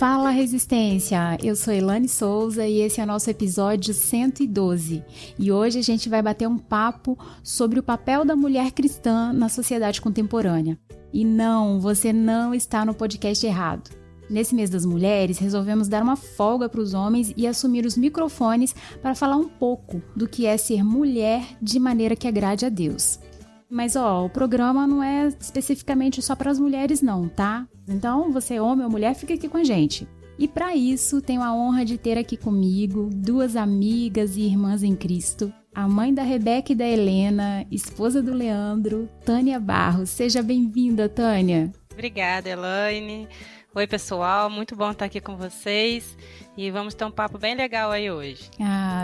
Fala Resistência, eu sou Elane Souza e esse é o nosso episódio 112. E hoje a gente vai bater um papo sobre o papel da mulher cristã na sociedade contemporânea. E não, você não está no podcast errado. Nesse mês das mulheres, resolvemos dar uma folga para os homens e assumir os microfones para falar um pouco do que é ser mulher de maneira que agrade a Deus. Mas o programa não é especificamente só para as mulheres não, tá? Então, você homem ou mulher, fica aqui com a gente. E para isso, tenho a honra de ter aqui comigo duas amigas e irmãs em Cristo, a mãe da Rebeca e da Helena, esposa do Leandro, Tânia Barros. Seja bem-vinda, Tânia. Obrigada, Elaine. Oi, pessoal, muito bom estar aqui com vocês e vamos ter um papo bem legal aí hoje.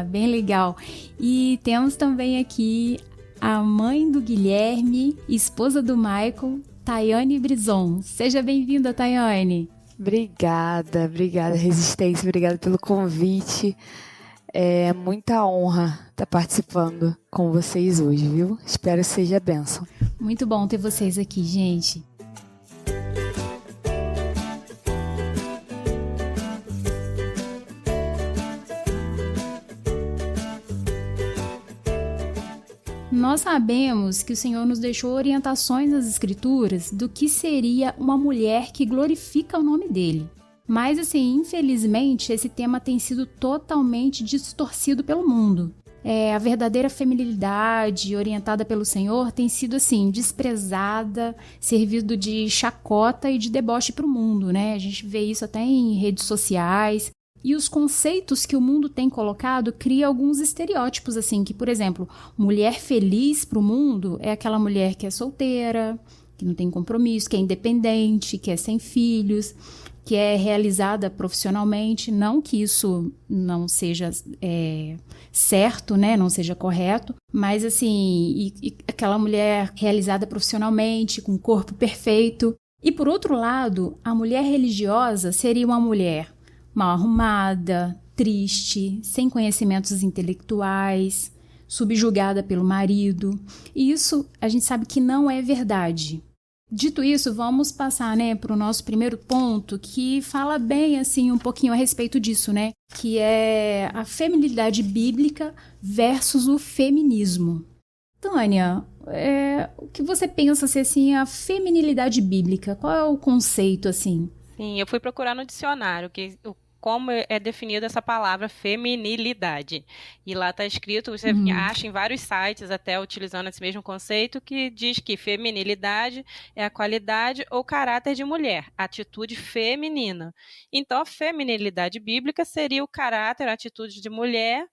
Bem legal. E temos também aqui a mãe do Guilherme, esposa do Michael, Tayane Brison. Seja bem-vinda, Tayane. Obrigada, Resistência, obrigada pelo convite. É muita honra estar participando com vocês hoje, viu? Espero que seja bênção. Muito bom ter vocês aqui, gente. Nós sabemos que o Senhor nos deixou orientações nas Escrituras do que seria uma mulher que glorifica o nome dele. Mas, infelizmente, esse tema tem sido totalmente distorcido pelo mundo. A verdadeira feminilidade orientada pelo Senhor tem sido, desprezada, servido de chacota e de deboche para o mundo, né? A gente vê isso até em redes sociais. E os conceitos que o mundo tem colocado cria alguns estereótipos, que, por exemplo, mulher feliz para o mundo é aquela mulher que é solteira, que não tem compromisso, que é independente, que é sem filhos, que é realizada profissionalmente. Não que isso não seja certo, né? Não seja correto, mas e aquela mulher realizada profissionalmente, com corpo perfeito. E por outro lado, a mulher religiosa seria uma mulher mal arrumada, triste, sem conhecimentos intelectuais, subjugada pelo marido. E isso a gente sabe que não é verdade. Dito isso, vamos passar, para o nosso primeiro ponto, que fala bem, um pouquinho a respeito disso, né? Que é a feminilidade bíblica versus o feminismo. Tânia, o que você pensa ser, a feminilidade bíblica? Qual é o conceito, Sim, eu fui procurar no dicionário como é definida essa palavra feminilidade. E lá está escrito, você acha em vários sites, até utilizando esse mesmo conceito, que diz que feminilidade é a qualidade ou caráter de mulher, atitude feminina. Então, a feminilidade bíblica seria o caráter, a atitude de mulher,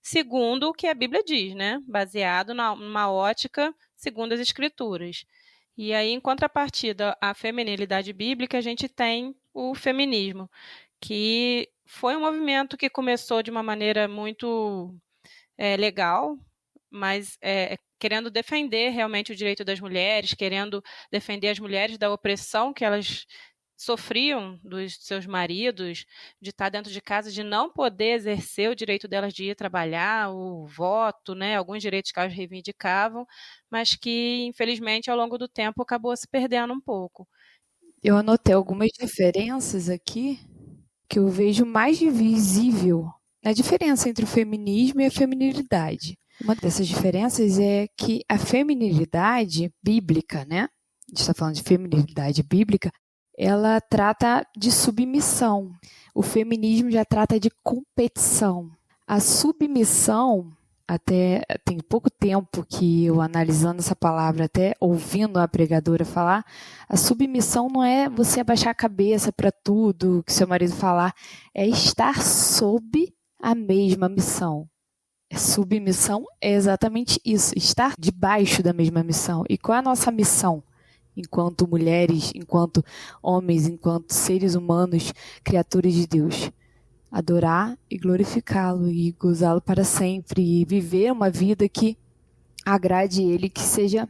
segundo o que a Bíblia diz, né? Baseado numa ótica segundo as Escrituras. E aí, em contrapartida à feminilidade bíblica, a gente tem o feminismo, que foi um movimento que começou de uma maneira muito legal, mas querendo defender realmente o direito das mulheres, querendo defender as mulheres da opressão que elas sofriam dos seus maridos, de estar dentro de casa, de não poder exercer o direito delas de ir trabalhar, o voto, né, alguns direitos que elas reivindicavam, mas que, infelizmente, ao longo do tempo acabou se perdendo um pouco. Eu anotei algumas diferenças aqui que eu vejo mais visível na diferença entre o feminismo e a feminilidade. Uma dessas diferenças é que a feminilidade bíblica, né? A gente está falando de feminilidade bíblica, ela trata de submissão. O feminismo já trata de competição. A submissão, até tem pouco tempo que eu analisando essa palavra, até ouvindo a pregadora falar, a submissão não é você abaixar a cabeça para tudo que seu marido falar, é estar sob a mesma missão. Submissão é exatamente isso, estar debaixo da mesma missão. E qual é a nossa missão? Enquanto mulheres, enquanto homens, enquanto seres humanos, criaturas de Deus. Adorar e glorificá-lo e gozá-lo para sempre e viver uma vida que agrade ele, que seja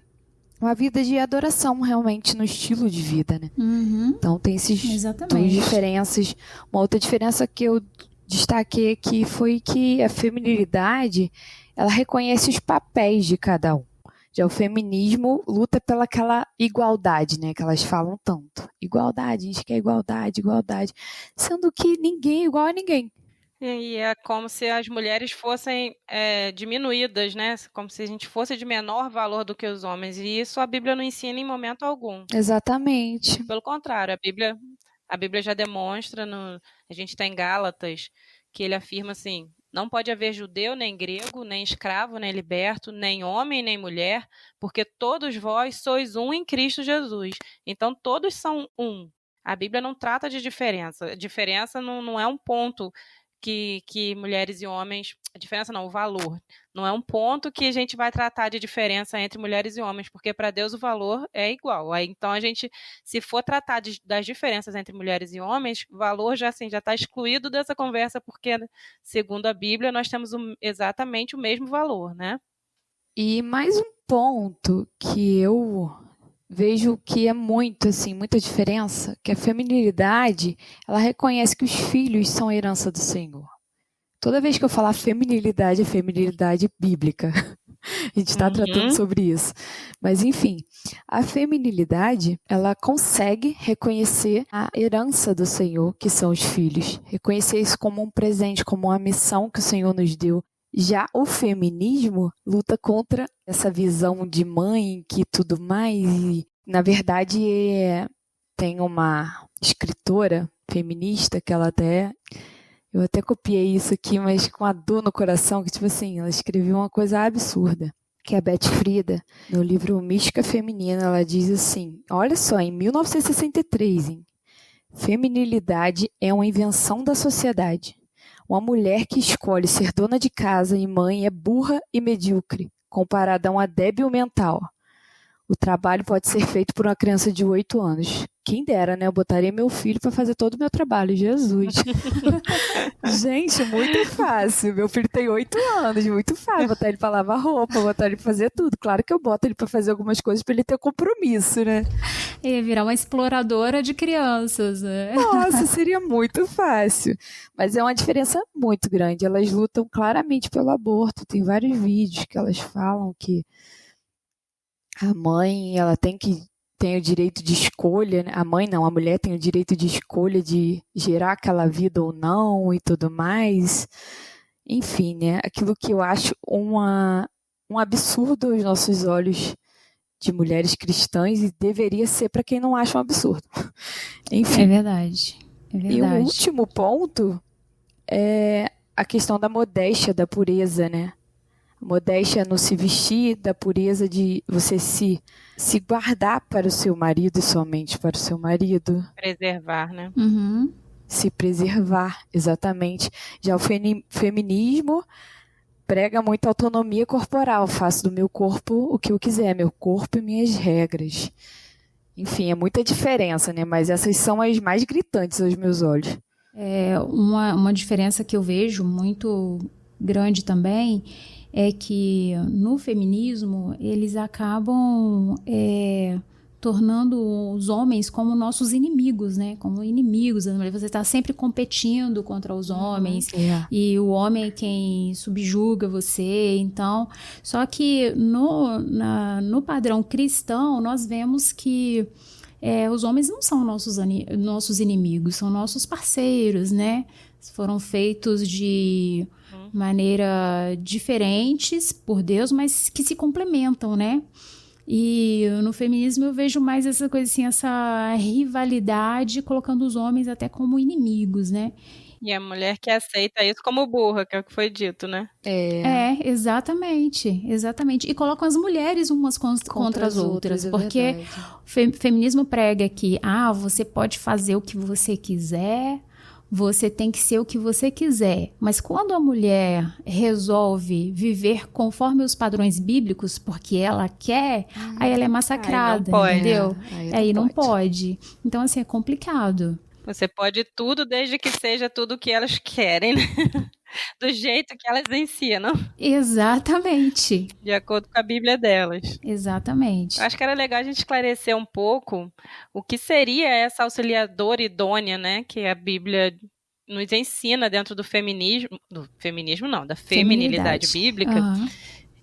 uma vida de adoração realmente no estilo de vida, né? Então tem essas duas diferenças. Uma outra diferença que eu destaquei aqui foi que a feminilidade, ela reconhece os papéis de cada um. Já o feminismo luta pela aquela igualdade, né? Que elas falam tanto. Igualdade, a gente quer igualdade, igualdade. Sendo que ninguém é igual a ninguém. E é como se as mulheres fossem diminuídas, né? Como se a gente fosse de menor valor do que os homens. E isso a Bíblia não ensina em momento algum. Exatamente. Pelo contrário, a Bíblia já demonstra, a gente está em Gálatas, que ele afirma assim: não pode haver judeu, nem grego, nem escravo, nem liberto, nem homem, nem mulher, porque todos vós sois um em Cristo Jesus. Então, todos são um. A Bíblia não trata de diferença. A diferença não é um ponto que mulheres e homens... A diferença não, o valor. Não é um ponto que a gente vai tratar de diferença entre mulheres e homens, porque para Deus o valor é igual. Aí, então, a gente, se for tratar das diferenças entre mulheres e homens, o valor já está excluído dessa conversa, porque, segundo a Bíblia, nós temos exatamente o mesmo valor, né? E mais um ponto que eu vejo que é muito, assim, muita diferença, que a feminilidade, ela reconhece que os filhos são herança do Senhor. Toda vez que eu falar feminilidade, é feminilidade bíblica. A gente está tratando sobre isso. Mas, enfim, a feminilidade, ela consegue reconhecer a herança do Senhor, que são os filhos. Reconhecer isso como um presente, como uma missão que o Senhor nos deu. Já o feminismo luta contra essa visão de mãe que tudo mais. E, na verdade, tem uma escritora feminista que ela eu até copiei isso aqui, mas com a dor no coração, que tipo assim, ela escreveu uma coisa absurda, que é a Beth Frida, no livro Mística Feminina, ela diz assim, olha só, em 1963, hein? Feminilidade é uma invenção da sociedade. Uma mulher que escolhe ser dona de casa e mãe é burra e medíocre, comparada a uma débil mental. O trabalho pode ser feito por uma criança de 8 anos. Quem dera, né? Eu botaria meu filho para fazer todo o meu trabalho. Jesus. Gente, muito fácil. Meu filho tem 8 anos, muito fácil. Botar ele para lavar roupa, botar ele para fazer tudo. Claro que eu boto ele para fazer algumas coisas para ele ter compromisso, né? E virar uma exploradora de crianças, né? Nossa, seria muito fácil. Mas é uma diferença muito grande. Elas lutam claramente pelo aborto. Tem vários vídeos que elas falam que a mãe, ela tem o direito de escolha, né? A mãe não, a mulher tem o direito de escolha de gerar aquela vida ou não e tudo mais. Enfim, né? Aquilo que eu acho um absurdo aos nossos olhos de mulheres cristãs e deveria ser para quem não acha um absurdo. Enfim. É verdade. E o último ponto é a questão da modéstia, da pureza, né? Modéstia no se vestir, da pureza de você se guardar para o seu marido e somente para o seu marido. Preservar, né? Uhum. Se preservar, exatamente. Já o feminismo prega muito autonomia corporal. Faço do meu corpo o que eu quiser, meu corpo e minhas regras. Enfim, é muita diferença, né? Mas essas são as mais gritantes aos meus olhos. Uma diferença que eu vejo muito grande também é que no feminismo eles acabam tornando os homens como nossos inimigos, né? Como inimigos. Você está sempre competindo contra os homens e o homem é quem subjuga você. Então, só que no padrão cristão nós vemos que os homens não são nossos inimigos, são nossos parceiros, né? Foram feitos de maneira diferentes por Deus, mas que se complementam, né? E no feminismo eu vejo mais essa coisa assim, essa rivalidade, colocando os homens até como inimigos, né? E a mulher que aceita isso como burra, que é o que foi dito, né? Exatamente. E colocam as mulheres umas contra as outras, porque o feminismo prega que você pode fazer o que você quiser, você tem que ser o que você quiser. Mas quando a mulher resolve viver conforme os padrões bíblicos, porque ela quer, aí ela é massacrada, entendeu? Aí não pode. Então, assim, é complicado. Você pode tudo desde que seja tudo o que elas querem, né? Do jeito que elas ensinam. Exatamente. De acordo com a Bíblia delas. Exatamente. Eu acho que era legal a gente esclarecer um pouco o que seria essa auxiliadora idônea, né? Que a Bíblia nos ensina dentro do feminismo. Da feminilidade bíblica.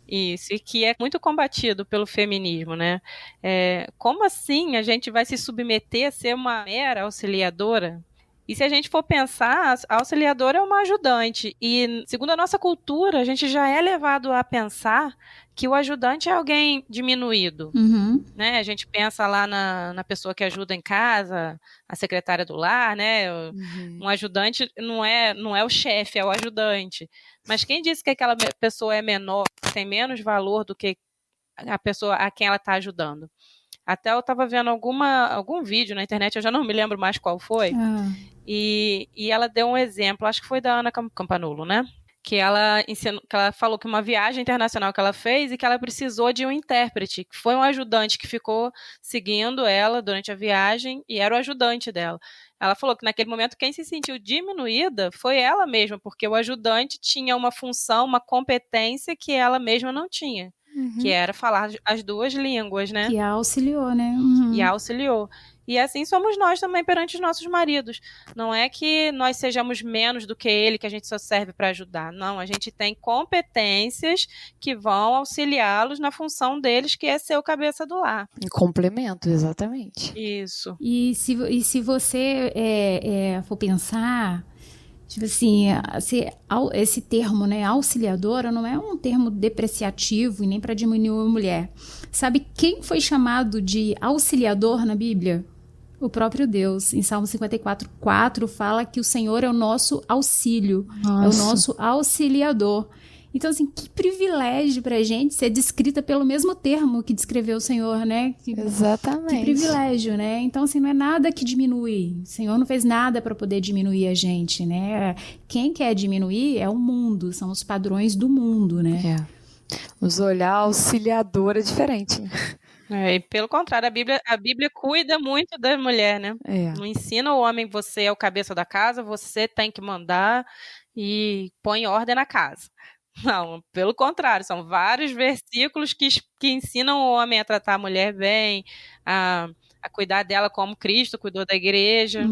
Isso, e que é muito combatido pelo feminismo, né? Como assim a gente vai se submeter a ser uma mera auxiliadora? E se a gente for pensar, a auxiliadora é uma ajudante. E, segundo a nossa cultura, a gente já é levado a pensar que o ajudante é alguém diminuído. Né? A gente pensa lá na pessoa que ajuda em casa, a secretária do lar, né? Um ajudante não é o chefe, é o ajudante. Mas quem disse que aquela pessoa é menor, tem menos valor do que a pessoa a quem ela está ajudando? Até eu estava vendo algum vídeo na internet, eu já não me lembro mais qual foi, e ela deu um exemplo, acho que foi da Ana Campanulo, né? Que ela falou que uma viagem internacional que ela fez e que ela precisou de um intérprete, que foi um ajudante que ficou seguindo ela durante a viagem e era o ajudante dela. Ela falou que naquele momento quem se sentiu diminuída foi ela mesma, porque o ajudante tinha uma função, uma competência que ela mesma não tinha. Que era falar as duas línguas, né? Que a auxiliou, né? E a auxiliou. E assim somos nós também perante os nossos maridos. Não é que nós sejamos menos do que ele, que a gente só serve para ajudar. Não, a gente tem competências que vão auxiliá-los na função deles, que é ser o cabeça do lar. Em complemento, exatamente. Isso. E se você for pensar... Tipo assim, esse termo, né, auxiliadora, não é um termo depreciativo e nem para diminuir a mulher. Sabe quem foi chamado de auxiliador na Bíblia? O próprio Deus. Em Salmo 54:4 fala que o Senhor é o nosso auxílio, é o nosso auxiliador. Então, assim, que privilégio pra gente ser descrita pelo mesmo termo que descreveu o Senhor, né? Exatamente. Que privilégio, né? Então, assim, não é nada que diminui. O Senhor não fez nada para poder diminuir a gente, né? Quem quer diminuir é o mundo, são os padrões do mundo, né? Os olhar auxiliador é diferente. E pelo contrário, a Bíblia cuida muito da mulher, né? Não ensina o homem, você é o cabeça da casa, você tem que mandar e põe ordem na casa. Não, pelo contrário, são vários versículos que ensinam o homem a tratar a mulher bem, a cuidar dela como Cristo cuidou da igreja.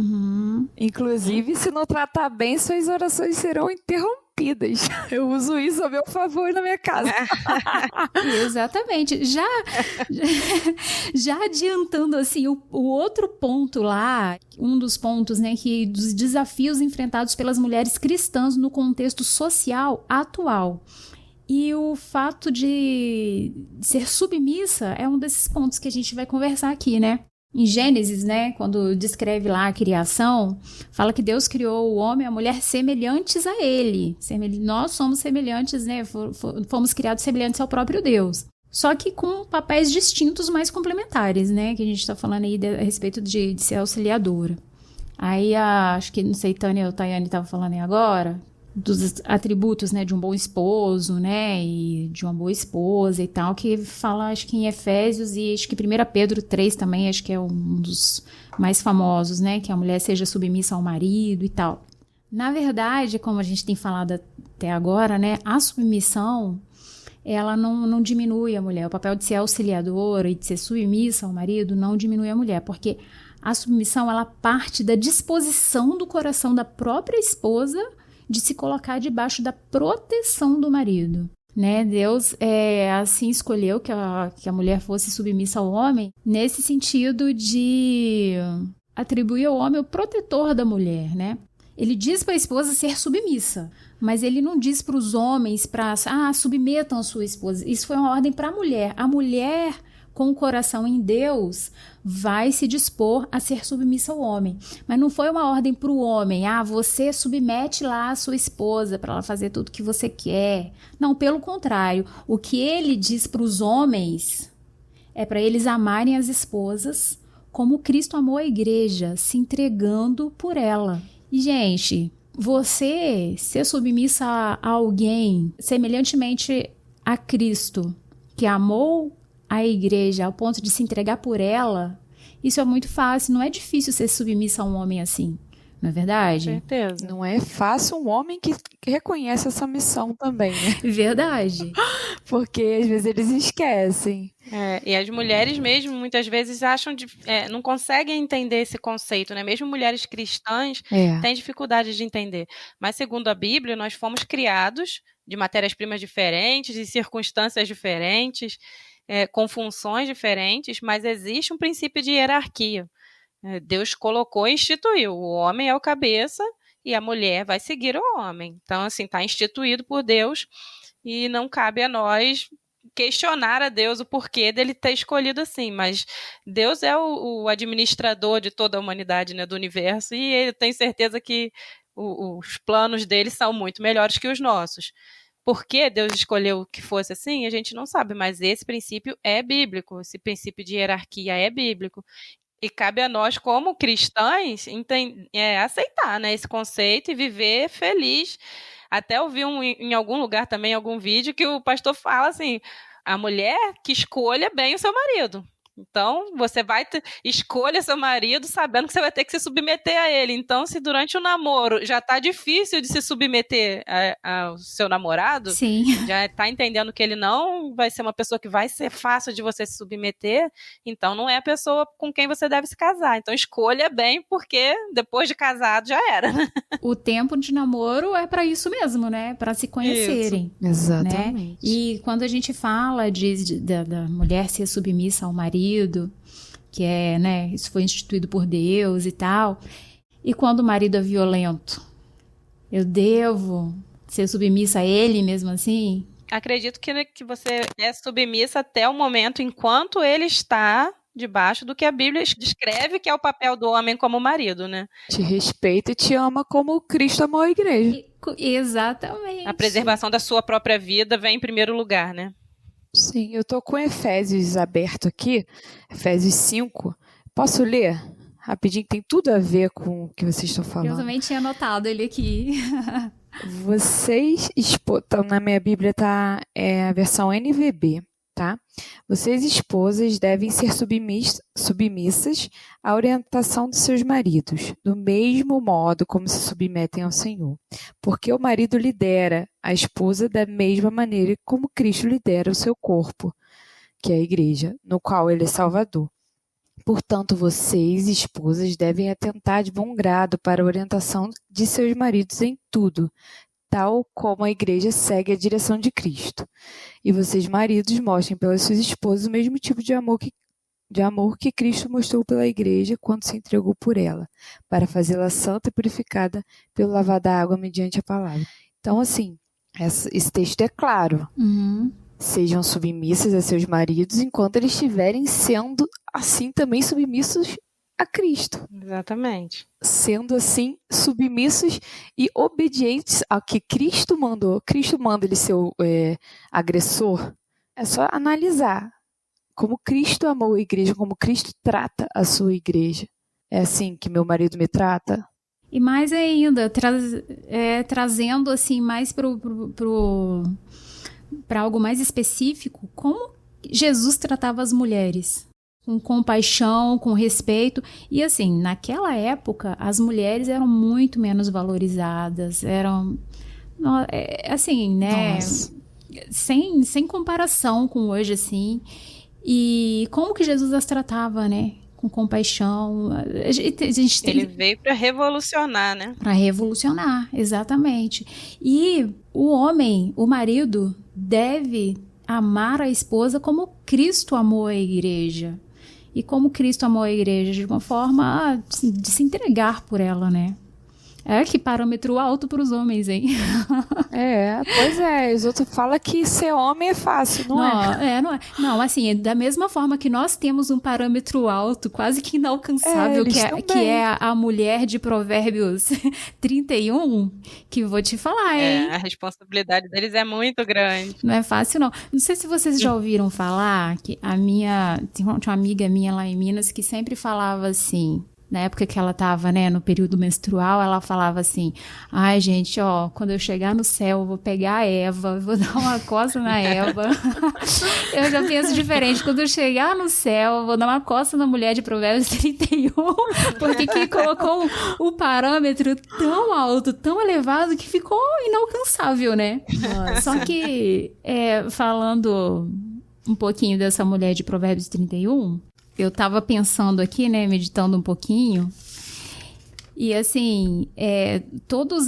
Inclusive, se não tratar bem, suas orações serão interrompidas. Eu uso isso a meu favor na minha casa. Exatamente. Já adiantando assim o outro ponto lá, um dos pontos, né, dos desafios enfrentados pelas mulheres cristãs no contexto social atual. E o fato de ser submissa é um desses pontos que a gente vai conversar aqui, né? Em Gênesis, né, quando descreve lá a criação, fala que Deus criou o homem e a mulher semelhantes a ele. Nós somos semelhantes, né, fomos criados semelhantes ao próprio Deus. Só que com papéis distintos, mas complementares, né, que a gente está falando aí a respeito de ser auxiliadora. Aí, acho que, não sei, Tânia ou Tayane estavam falando aí agora, dos atributos, né, de um bom esposo, né, e de uma boa esposa e tal, que fala, acho que em Efésios e acho que 1 Pedro 3 também, acho que é um dos mais famosos, né, que a mulher seja submissa ao marido e tal. Na verdade, como a gente tem falado até agora, né, a submissão, ela não diminui a mulher. O papel de ser auxiliadora e de ser submissa ao marido não diminui a mulher, porque a submissão, ela parte da disposição do coração da própria esposa de se colocar debaixo da proteção do marido, né? Deus assim escolheu que a mulher fosse submissa ao homem nesse sentido de atribuir ao homem o protetor da mulher, né? Ele diz para a esposa ser submissa, mas ele não diz para os homens submetam a sua esposa. Isso foi uma ordem para a mulher. A mulher, com o coração em Deus, vai se dispor a ser submissa ao homem. Mas não foi uma ordem para o homem, você submete lá a sua esposa para ela fazer tudo que você quer. Não, pelo contrário. O que ele diz para os homens é para eles amarem as esposas como Cristo amou a igreja, se entregando por ela. E, gente, você ser submissa a alguém semelhantemente a Cristo, que amou a igreja ao ponto de se entregar por ela, isso é muito fácil. Não é difícil ser submissa a um homem assim. Não é verdade? Certeza. Não é fácil um homem que reconhece essa missão também, né? Verdade. Porque às vezes eles esquecem. E as mulheres mesmo, muitas vezes, não conseguem entender esse conceito, né? Mesmo mulheres cristãs têm dificuldade de entender. Mas, segundo a Bíblia, nós fomos criados de matérias-primas diferentes, de circunstâncias diferentes, com funções diferentes, mas existe um princípio de hierarquia. Deus colocou e instituiu. O homem é o cabeça e a mulher vai seguir o homem. Então, assim, está instituído por Deus e não cabe a nós questionar a Deus o porquê dele ter escolhido assim, mas Deus é o administrador de toda a humanidade, né, do universo, e eu tenho certeza que os planos dele são muito melhores que os nossos. Por que Deus escolheu que fosse assim, a gente não sabe, mas esse princípio é bíblico, esse princípio de hierarquia é bíblico. E cabe a nós, como cristãs, aceitar, né, esse conceito e viver feliz. Até ouvi em algum lugar também, em algum vídeo, que o pastor fala assim, a mulher que escolha bem o seu marido. Então, você escolha seu marido sabendo que você vai ter que se submeter a ele. Então, se durante o namoro já tá difícil de se submeter ao seu namorado, Sim. Já tá entendendo que ele não vai ser uma pessoa que vai ser fácil de você se submeter, então não é a pessoa com quem você deve se casar. Então, escolha bem, porque depois de casado já era. O tempo de namoro é para isso mesmo, né? Para se conhecerem. Isso. Exatamente. Né? E quando a gente fala da mulher ser submissa ao marido, que né, isso foi instituído por Deus e tal. E quando o marido é violento, eu devo ser submissa a ele mesmo assim? Acredito que você é submissa até o momento enquanto ele está debaixo do que a Bíblia descreve que é o papel do homem como marido, né? Te respeita e te ama como Cristo amou a igreja. Exatamente. A preservação da sua própria vida vem em primeiro lugar, né? Sim, eu tô com Efésios aberto aqui, Efésios 5. Posso ler? Rapidinho, tem tudo a ver com o que vocês estão falando. Eu também tinha anotado ele aqui. Vocês, na minha Bíblia tá a versão NVB, tá? Vocês, esposas, devem ser submissas à orientação de seus maridos, do mesmo modo como se submetem ao Senhor. Porque o marido lidera a esposa da mesma maneira como Cristo lidera o seu corpo, que é a igreja, no qual ele é Salvador. Portanto, vocês, esposas, devem atentar de bom grado para a orientação de seus maridos em tudo, tal como a igreja segue a direção de Cristo. E vocês, maridos, mostrem pelas suas esposas o mesmo tipo de amor que Cristo mostrou pela igreja quando se entregou por ela, para fazê-la santa e purificada pelo lavar da água mediante a palavra. Então, assim, esse texto é claro. Uhum. Sejam submissas a seus maridos enquanto eles estiverem sendo, assim, também submissos a Cristo. Exatamente. Sendo, assim, submissos e obedientes ao que Cristo mandou. Cristo manda ele ser o agressor. É só analisar como Cristo amou a igreja, como Cristo trata a sua igreja. É assim que meu marido me trata? E mais ainda, trazendo assim mais para algo mais específico, como Jesus tratava as mulheres, com compaixão, com respeito. E assim, naquela época, as mulheres eram muito menos valorizadas, eram, assim, né, sem comparação com hoje, assim. E como que Jesus as tratava, né? Com compaixão. Ele veio para revolucionar, né? Para revolucionar, exatamente. E o homem, o marido, deve amar a esposa como Cristo amou a igreja. E como Cristo amou a igreja? De uma forma de se entregar por ela, né? Que parâmetro alto para os homens, hein? Pois é. Os outros falam que ser homem é fácil, não é? Não é. Não, assim, da mesma forma que nós temos um parâmetro alto, quase que inalcançável, que é a mulher de Provérbios 31, que vou te falar, hein? A responsabilidade deles é muito grande. Não é fácil, não. Não sei se vocês já ouviram falar que tinha uma amiga minha lá em Minas que sempre falava assim, na época que ela estava, né, no período menstrual, ela falava assim, ai, gente, ó, quando eu chegar no céu, eu vou pegar a Eva, vou dar uma coça na Eva. Eu já penso diferente. Quando eu chegar no céu, eu vou dar uma coça na mulher de Provérbios 31, porque que colocou o parâmetro tão alto, tão elevado, que ficou inalcançável, né? Nossa. Só que, falando um pouquinho dessa mulher de Provérbios 31, eu tava pensando aqui, né, meditando um pouquinho, e assim, todos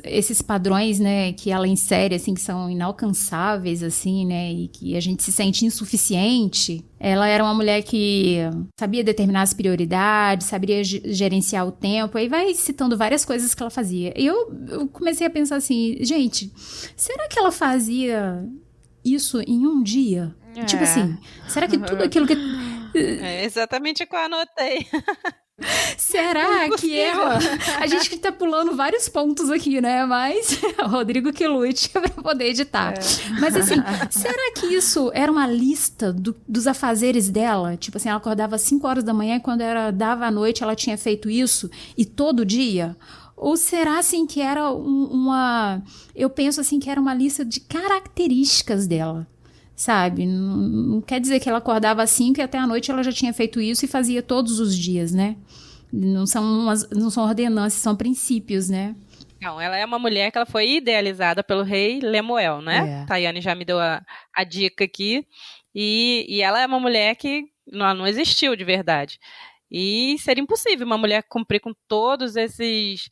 esses padrões, né, que ela insere, assim, que são inalcançáveis, assim, né, e que a gente se sente insuficiente. Ela era uma mulher que sabia determinar as prioridades, sabia gerenciar o tempo, aí vai citando várias coisas que ela fazia. E eu comecei a pensar assim, gente, será que ela fazia isso em um dia? Tipo assim, será que tudo aquilo que... É exatamente o que eu anotei. Será que ela... A gente que tá pulando vários pontos aqui, né? Mas o Rodrigo que lute pra poder editar. Mas assim, será que isso era uma lista dos afazeres dela? Tipo assim, ela acordava às 5 horas da manhã e quando dava a noite ela tinha feito isso e todo dia? Ou será, assim, que era eu penso, assim, que era uma lista de características dela, sabe? Não quer dizer que ela acordava às 5 e até a noite ela já tinha feito isso e fazia todos os dias, né? Não são ordenanças, são princípios, né? Não, ela é uma mulher que ela foi idealizada pelo rei Lemuel, né? Tayane já me deu a dica aqui. E ela é uma mulher que não existiu de verdade. E seria impossível uma mulher cumprir com todos esses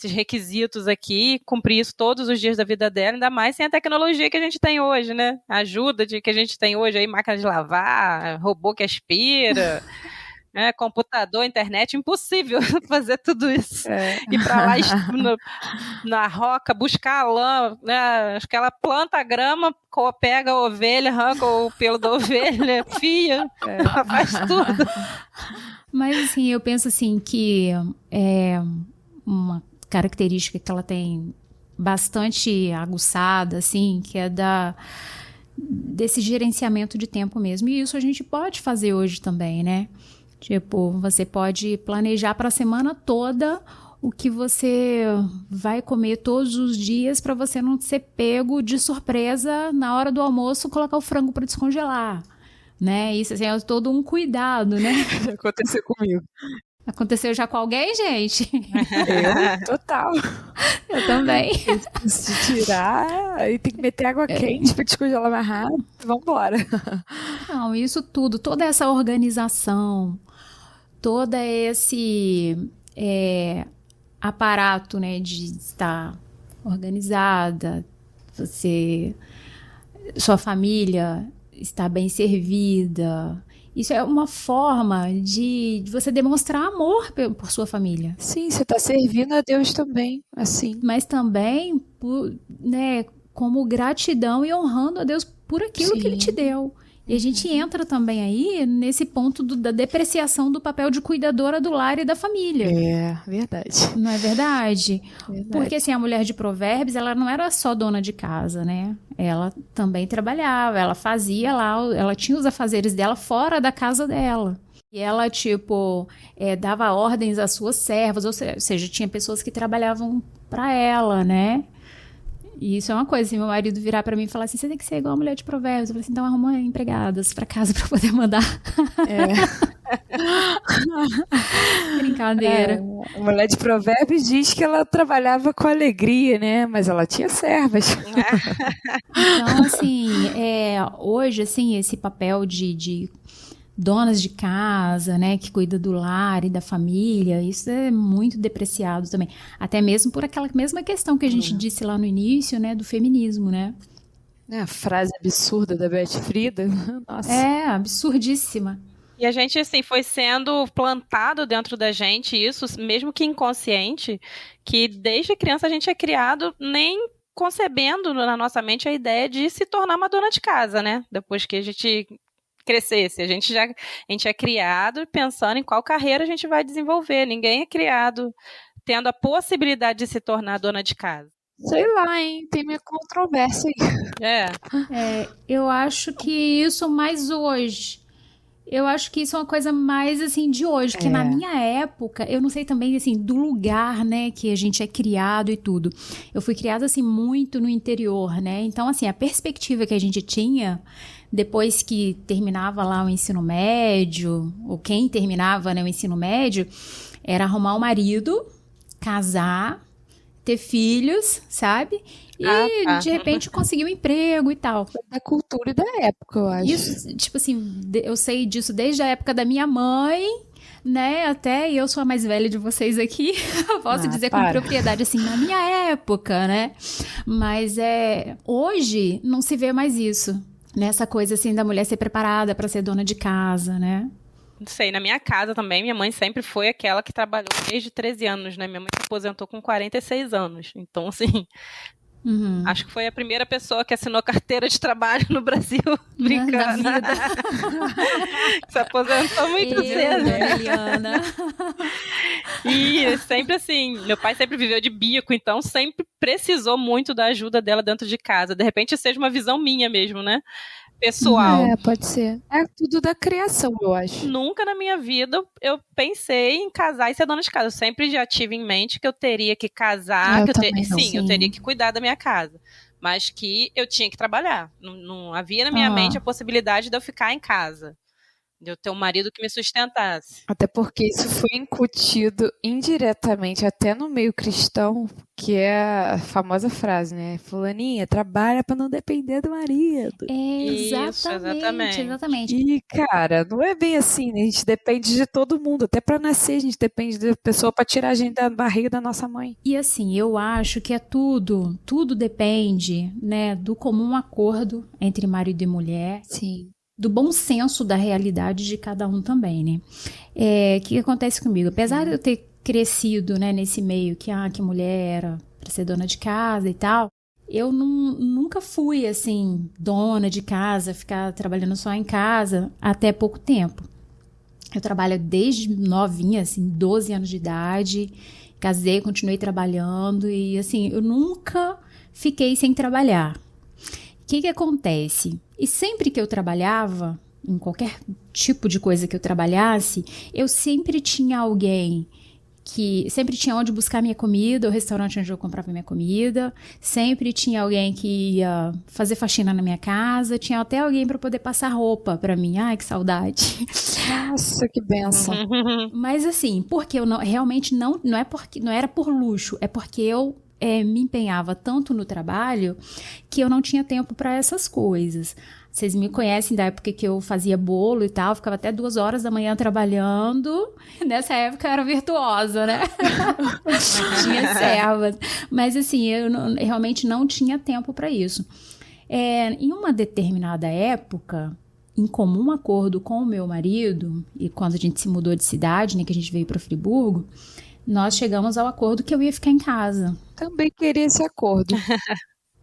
requisitos aqui, cumprir isso todos os dias da vida dela, ainda mais sem a tecnologia que a gente tem hoje, né? A ajuda que a gente tem hoje aí, máquina de lavar, robô que aspira, né? Computador, internet, impossível fazer tudo isso. Ir pra lá na roca, buscar a lã, né? Acho que ela planta a grama, pega a ovelha, arranca o pelo da ovelha, fia, ela faz tudo. Mas, assim, eu penso, assim, que uma característica que ela tem bastante aguçada, assim, que é desse gerenciamento de tempo mesmo. E isso a gente pode fazer hoje também, né? Tipo, você pode planejar para a semana toda o que você vai comer todos os dias para você não ser pego de surpresa na hora do almoço, colocar o frango para descongelar. Né? Isso assim, é todo um cuidado, né? Aconteceu comigo. Aconteceu já com alguém, gente? Eu, total. Eu também. Se tirar, aí tem que meter água quente pra descongelar mais rápido. Vambora. Não, isso tudo, toda essa organização, todo esse aparato, né, de estar organizada, sua família estar bem servida. Isso é uma forma de você demonstrar amor por sua família. Sim, você está servindo a Deus também, assim. Mas também, né, como gratidão e honrando a Deus por aquilo que Ele te deu. E a gente entra também aí nesse ponto da depreciação do papel de cuidadora do lar e da família. É, verdade. Não é verdade? Porque assim, a mulher de Provérbios, ela não era só dona de casa, né? Ela também trabalhava, ela fazia lá, ela tinha os afazeres dela fora da casa dela. E ela, tipo, dava ordens às suas servas, ou seja, tinha pessoas que trabalhavam para ela, né? E isso é uma coisa, assim, meu marido virar pra mim e falar assim, você tem que ser igual a mulher de Provérbios. Eu falei assim, então arruma empregadas pra casa pra poder mandar. Brincadeira. A mulher de Provérbios diz que ela trabalhava com alegria, né? Mas ela tinha servas. Então, assim, hoje, assim, esse papel de donas de casa, né, que cuida do lar e da família, isso é muito depreciado também. Até mesmo por aquela mesma questão que a gente disse lá no início, né, do feminismo, né? A frase absurda da Beth Frida. Nossa. Absurdíssima. E a gente, assim, foi sendo plantado dentro da gente isso, mesmo que inconsciente, que desde criança a gente é criado nem concebendo na nossa mente a ideia de se tornar uma dona de casa, né? Depois que a gente crescesse. A gente é criado pensando em qual carreira a gente vai desenvolver. Ninguém é criado tendo a possibilidade de se tornar dona de casa. Sei lá, hein? Tem minha controvérsia aí. Eu acho que isso mais hoje. Eu acho que isso é uma coisa mais, assim, de hoje, que na minha época, eu não sei também, assim, do lugar, né, que a gente é criado e tudo. Eu fui criada, assim, muito no interior, né, então, assim, a perspectiva que a gente tinha, depois que terminava lá o ensino médio, ou quem terminava, né, o ensino médio, era arrumar um marido, casar, ter filhos, sabe? E, de repente, conseguir um emprego e tal. Da cultura e da época, eu acho. Isso, tipo assim, eu sei disso desde a época da minha mãe, né? Até eu sou a mais velha de vocês aqui. Posso dizer com propriedade, assim, na minha época, né? Mas hoje não se vê mais isso. Nessa coisa, assim, da mulher ser preparada para ser dona de casa, né? Não sei, na minha casa também, minha mãe sempre foi aquela que trabalhou desde 13 anos, né? Minha mãe se aposentou com 46 anos. Então, assim, acho que foi a primeira pessoa que assinou carteira de trabalho no Brasil, brincando. Se aposentou muito cedo. Eliana. E sempre assim, meu pai sempre viveu de bico, então sempre precisou muito da ajuda dela dentro de casa. De repente seja uma visão minha mesmo, né? Pessoal. Pode ser. É tudo da criação, eu acho. Nunca na minha vida eu pensei em casar e ser dona de casa. Eu sempre já tive em mente que eu teria que casar, eu teria que cuidar da minha casa. Mas que eu tinha que trabalhar. Não havia na minha mente a possibilidade de eu ficar em casa. De eu ter um marido que me sustentasse. Até porque isso foi incutido indiretamente até no meio cristão, que é a famosa frase, né? Fulaninha, trabalha pra não depender do marido. Exatamente. E, cara, não é bem assim, né? A gente depende de todo mundo. Até pra nascer, a gente depende da pessoa pra tirar a gente da barriga da nossa mãe. E assim, eu acho que tudo depende, né, do comum acordo entre marido e mulher. Sim. Do bom senso da realidade de cada um também, né? O que acontece comigo? Apesar de eu ter crescido, né, nesse meio que mulher era para ser dona de casa e tal, eu nunca fui, assim, dona de casa, ficar trabalhando só em casa até pouco tempo. Eu trabalho desde novinha, assim, 12 anos de idade, casei, continuei trabalhando e, assim, eu nunca fiquei sem trabalhar. O que acontece? E sempre que eu trabalhava, em qualquer tipo de coisa que eu trabalhasse, eu sempre tinha alguém que... Sempre tinha onde buscar minha comida, o restaurante onde eu comprava minha comida. Sempre tinha alguém que ia fazer faxina na minha casa. Tinha até alguém para poder passar roupa para mim. Ai, que saudade. Nossa, que benção. Mas assim, porque eu realmente não era por luxo, é porque eu... me empenhava tanto no trabalho que eu não tinha tempo para essas coisas. Vocês me conhecem da época que eu fazia bolo e tal, ficava até 2 horas da manhã trabalhando. Nessa época eu era virtuosa, né? Tinha servas. Mas assim, eu realmente não tinha tempo para isso. Em uma determinada época, em comum acordo com o meu marido, e quando a gente se mudou de cidade, né, que a gente veio para Friburgo, nós chegamos ao acordo que eu ia ficar em casa. Também queria esse acordo.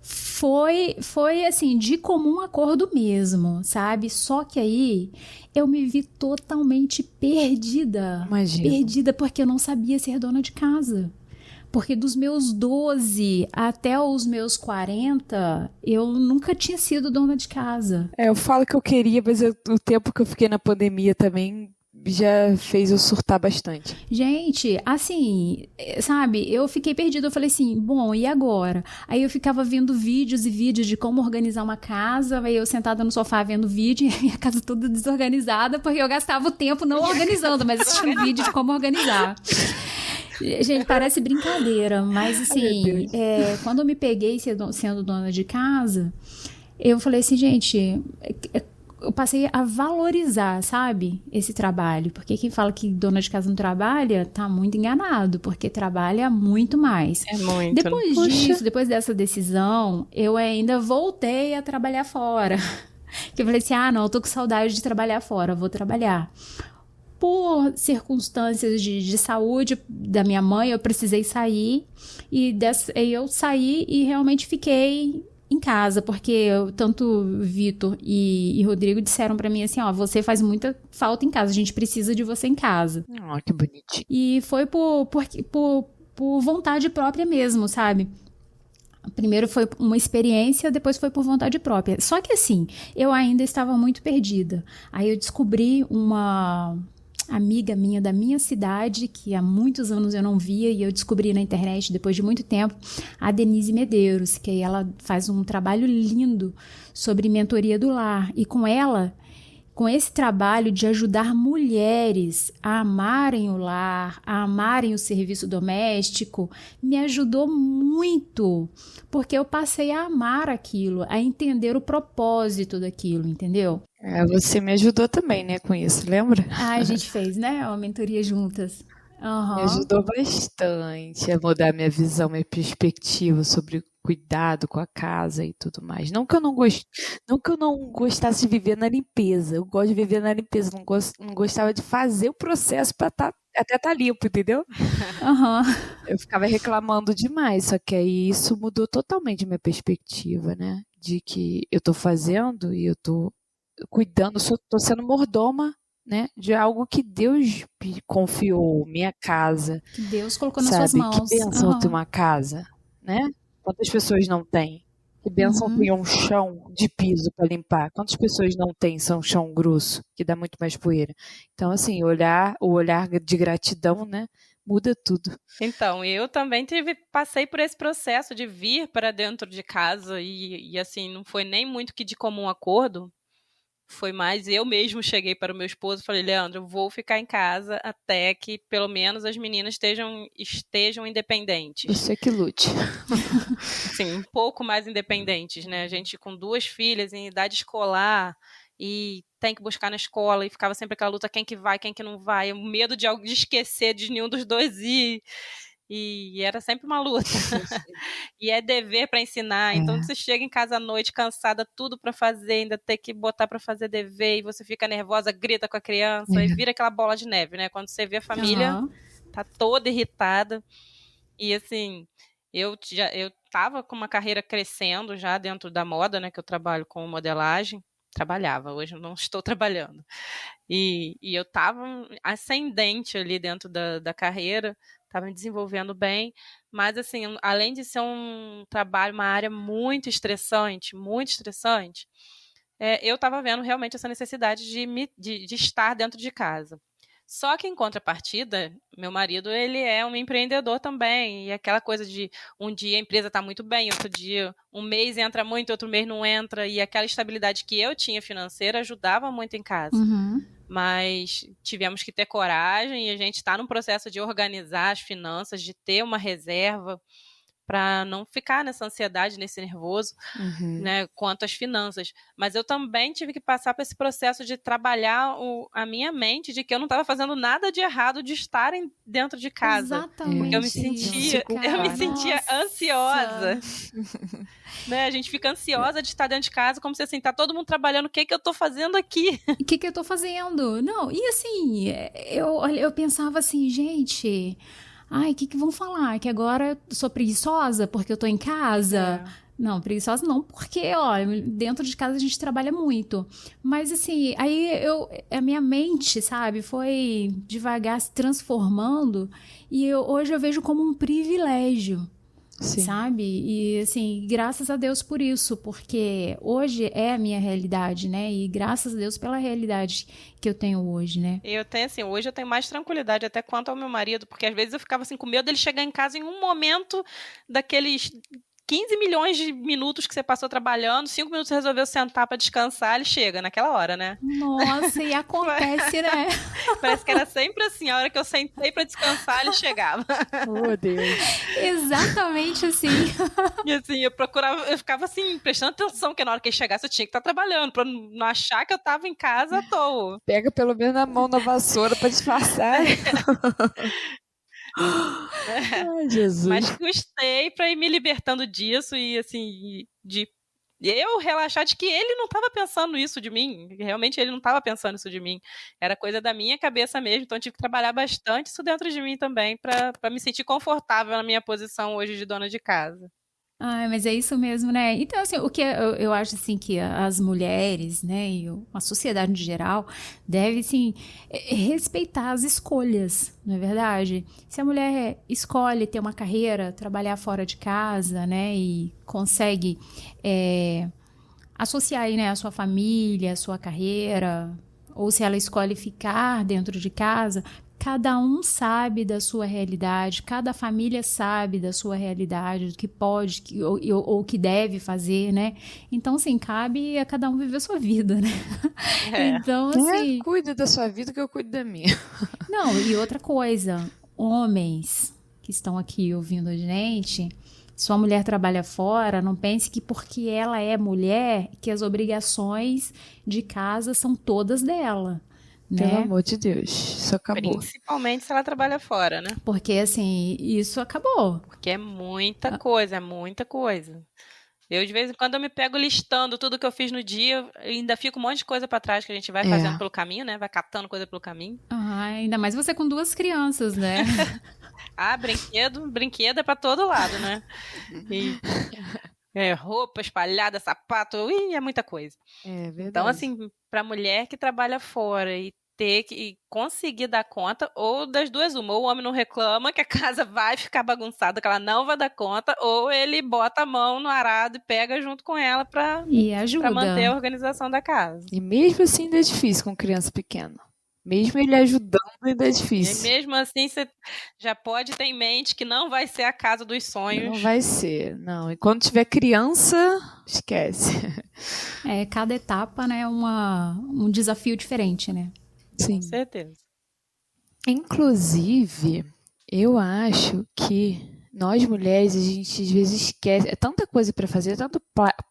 Foi assim, de comum acordo mesmo, sabe? Só que aí eu me vi totalmente perdida. Imagina. Perdida porque eu não sabia ser dona de casa. Porque dos meus 12 até os meus 40, eu nunca tinha sido dona de casa. Eu falo que eu queria, mas o tempo que eu fiquei na pandemia também já fez eu surtar bastante. Gente, assim, sabe, eu fiquei perdida, eu falei assim, bom, e agora? Aí eu ficava vendo vídeos e vídeos de como organizar uma casa, aí eu sentada no sofá vendo vídeo e a minha casa toda desorganizada, porque eu gastava o tempo não organizando, mas assistindo vídeo de como organizar. Gente, parece brincadeira, mas assim, quando eu me peguei sendo dona de casa, eu falei assim, gente... Eu passei a valorizar, sabe, esse trabalho. Porque quem fala que dona de casa não trabalha, tá muito enganado, porque trabalha muito mais. É muito. Depois disso, depois dessa decisão, eu ainda voltei a trabalhar fora. Que eu falei assim, não, eu tô com saudade de trabalhar fora, vou trabalhar. Por circunstâncias de saúde da minha mãe, eu precisei sair. E eu saí e realmente fiquei... em casa, porque tanto Vitor e Rodrigo disseram pra mim assim, você faz muita falta em casa, a gente precisa de você em casa. Que bonitinho. E foi por vontade própria mesmo, sabe? Primeiro foi uma experiência, depois foi por vontade própria. Só que assim, eu ainda estava muito perdida. Aí eu descobri uma amiga minha da minha cidade, que há muitos anos eu não via, e eu descobri na internet, depois de muito tempo, a Denise Medeiros, que ela faz um trabalho lindo sobre mentoria do lar. E com ela, com esse trabalho de ajudar mulheres a amarem o lar, a amarem o serviço doméstico, me ajudou muito, porque eu passei a amar aquilo, a entender o propósito daquilo, entendeu? Você me ajudou também, né, com isso, lembra? A gente fez, né, uma mentoria juntas. Me ajudou bastante a mudar minha visão, minha perspectiva sobre cuidado com a casa e tudo mais. Não que eu não gostasse de viver na limpeza. Eu gosto de viver na limpeza, não gostava de fazer o processo para até estar limpo, entendeu? Eu ficava reclamando demais, só que aí isso mudou totalmente minha perspectiva, né? De que eu tô fazendo e eu tô cuidando, tô sendo mordoma, né, de algo que Deus me confiou, minha casa. Que Deus colocou nas suas mãos. Que bênção ter uma casa, né? Quantas pessoas não têm? Que bênção ter um chão de piso para limpar. Quantas pessoas não têm são chão grosso, que dá muito mais poeira. Então, assim, o olhar de gratidão, né, muda tudo. Então, eu também passei por esse processo de vir para dentro de casa e assim, não foi nem muito que de comum acordo. Foi mais, eu mesmo cheguei para o meu esposo e falei, Leandro, eu vou ficar em casa até que pelo menos as meninas estejam independentes. Você que lute. Sim, um pouco mais independentes, né? A gente com 2 filhas em idade escolar e tem que buscar na escola e ficava sempre aquela luta, quem que vai, quem que não vai, o medo de esquecer de nenhum dos dois ir. E era sempre uma luta. E é dever para ensinar. Então você chega em casa à noite cansada, tudo para fazer, ainda ter que botar para fazer dever e você fica nervosa, grita com a criança e vira aquela bola de neve, né? Quando você vê a família tá toda irritada. E assim, eu tava com uma carreira crescendo já dentro da moda, né? Que eu trabalho com modelagem. Trabalhava, hoje eu não estou trabalhando. E eu estava ascendente ali dentro da carreira, estava me desenvolvendo bem, mas assim, além de ser um trabalho, uma área muito estressante, eu estava vendo realmente essa necessidade de estar dentro de casa. Só que em contrapartida, meu marido, ele é um empreendedor também, e aquela coisa de um dia a empresa está muito bem, outro dia um mês entra muito, outro mês não entra, e aquela estabilidade que eu tinha financeira ajudava muito em casa. Mas tivemos que ter coragem e a gente está num processo de organizar as finanças, de ter uma reserva para não ficar nessa ansiedade, nesse nervoso, né, quanto às finanças. Mas eu também tive que passar por esse processo de trabalhar a minha mente de que eu não estava fazendo nada de errado de estar dentro de casa. Exatamente. Porque eu me sentia ansiosa. Né, a gente fica ansiosa de estar dentro de casa, como se assim, tá todo mundo trabalhando, o que eu tô fazendo aqui? O que eu tô fazendo? Não, e assim, eu pensava assim, gente, ai, o que vão falar? Que agora eu sou preguiçosa porque eu tô em casa? Não, preguiçosa não, porque, ó, dentro de casa a gente trabalha muito. Mas, assim, aí a minha mente, sabe, foi devagar se transformando e hoje eu vejo como um privilégio. Sim. Sabe? E, assim, graças a Deus por isso, porque hoje é a minha realidade, né? E graças a Deus pela realidade que eu tenho hoje, né? Hoje eu tenho mais tranquilidade até quanto ao meu marido, porque às vezes eu ficava assim com medo dele chegar em casa em um momento daqueles 15 milhões de minutos que você passou trabalhando, 5 minutos você resolveu sentar para descansar, ele chega naquela hora, né? Nossa, e acontece, né? Parece que era sempre assim, a hora que eu sentei para descansar, ele chegava. Oh, Deus. Exatamente assim. E assim, eu ficava assim, prestando atenção, que na hora que ele chegasse eu tinha que estar trabalhando, para não achar que eu estava em casa à toa. Pega pelo menos a mão na vassoura para disfarçar. Ai, Jesus. Mas custei para ir me libertando disso e assim, de eu relaxar de que ele não estava pensando isso de mim, realmente ele não estava pensando isso de mim, era coisa da minha cabeça mesmo, então eu tive que trabalhar bastante isso dentro de mim também, para me sentir confortável na minha posição hoje de dona de casa. Ah, mas é isso mesmo, né? Então, assim, o que eu acho, assim, que as mulheres, né, e a sociedade em geral, deve, assim, respeitar as escolhas, não é verdade? Se a mulher escolhe ter uma carreira, trabalhar fora de casa, né, e consegue associar aí, né, a sua família, a sua carreira, ou se ela escolhe ficar dentro de casa, cada um sabe da sua realidade, cada família sabe da sua realidade, do que pode ou que deve fazer, né? Então, assim, cabe a cada um viver a sua vida, né? Então, assim... Cuida da sua vida que eu cuido da minha. Não, e outra coisa, homens que estão aqui ouvindo a gente, sua mulher trabalha fora, não pense que porque ela é mulher, que as obrigações de casa são todas dela. Né? Pelo amor de Deus, isso acabou. Principalmente se ela trabalha fora, né? Porque, assim, isso acabou. Porque é muita coisa, é muita coisa. Eu, de vez em quando, eu me pego listando tudo que eu fiz no dia, ainda fica um monte de coisa pra trás que a gente vai fazendo pelo caminho, né? Vai catando coisa pelo caminho. Ainda mais você com 2 crianças, né? Brinquedo é pra todo lado, né? E... roupa espalhada, sapato, é muita coisa. É verdade. Então, assim, pra mulher que trabalha fora e ter que conseguir dar conta, ou das duas uma, ou o homem não reclama que a casa vai ficar bagunçada, que ela não vai dar conta, ou ele bota a mão no arado e pega junto com ela pra manter a organização da casa. E mesmo assim ainda é difícil com criança pequena. Mesmo ele ajudando, ainda é difícil. E mesmo assim, você já pode ter em mente que não vai ser a casa dos sonhos. Não vai ser, não. E quando tiver criança, esquece. Cada etapa, né, é um desafio diferente, né? Sim. Com certeza. Inclusive, eu acho que nós mulheres, a gente às vezes esquece. É tanta coisa para fazer, tanto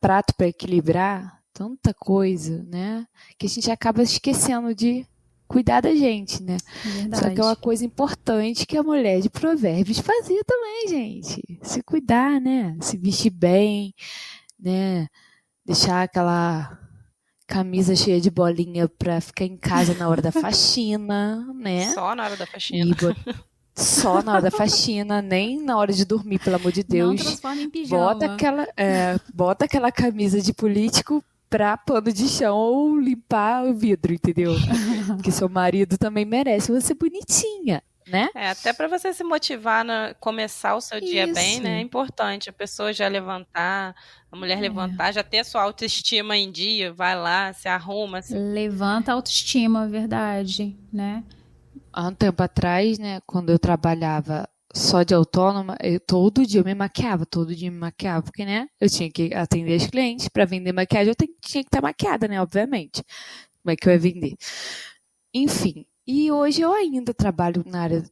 prato para equilibrar, tanta coisa, né? Que a gente acaba esquecendo de cuidar da gente, né? Verdade. Só que é uma coisa importante que a mulher de Provérbios fazia também, gente. Se cuidar, né? Se vestir bem, né? Deixar aquela camisa cheia de bolinha pra ficar em casa na hora da faxina, né? Só na hora da faxina. Só na hora da faxina, nem na hora de dormir, pelo amor de Deus. Não transforma em pijama. Bota aquela camisa de político pra pano de chão ou limpar o vidro, entendeu? Porque seu marido também merece você bonitinha, né? Até pra você se motivar começar o seu dia bem, né? É importante a pessoa já levantar, a mulher levantar, já ter sua autoestima em dia, vai lá, se arruma. Levanta a autoestima, verdade, né? Há um tempo atrás, né, quando eu trabalhava só de autônoma, todo dia eu me maquiava, porque, né, eu tinha que atender os clientes, para vender maquiagem eu tinha que estar maquiada, né, obviamente. Como é que eu ia vender? Enfim, e hoje eu ainda trabalho na área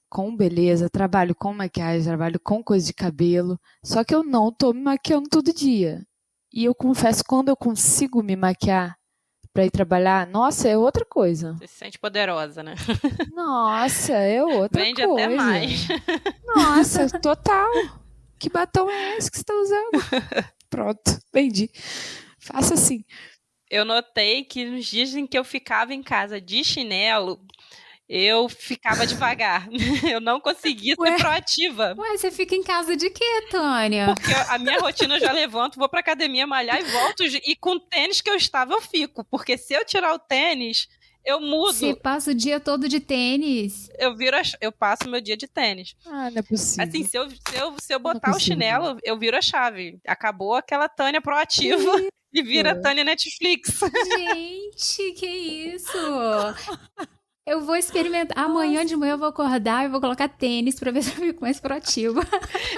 com beleza, trabalho com maquiagem, trabalho com coisa de cabelo, só que eu não tô me maquiando todo dia. E eu confesso, quando eu consigo me maquiar para ir trabalhar, nossa, é outra coisa. Você se sente poderosa, né? Nossa, é outra Vende coisa. Vende até mais. Nossa, total. Que batom é esse que você está usando? Pronto, vendi. Faça assim. Eu notei que nos dias em que eu ficava em casa de chinelo, eu ficava devagar. Eu não conseguia ser proativa. Você fica em casa de quê, Tânia? Porque a minha rotina eu já levanto, vou pra academia malhar e volto. E com o tênis que eu estava, eu fico. Porque se eu tirar o tênis, eu mudo. Você passa o dia todo de tênis? Eu passo meu dia de tênis. Ah, não é possível. Assim, se eu botar o chinelo, eu viro a chave. Acabou aquela Tânia proativa. E vira a Tânia Netflix. Gente, que isso? Eu vou experimentar. Amanhã de manhã eu vou acordar e vou colocar tênis pra ver se eu fico mais proativa.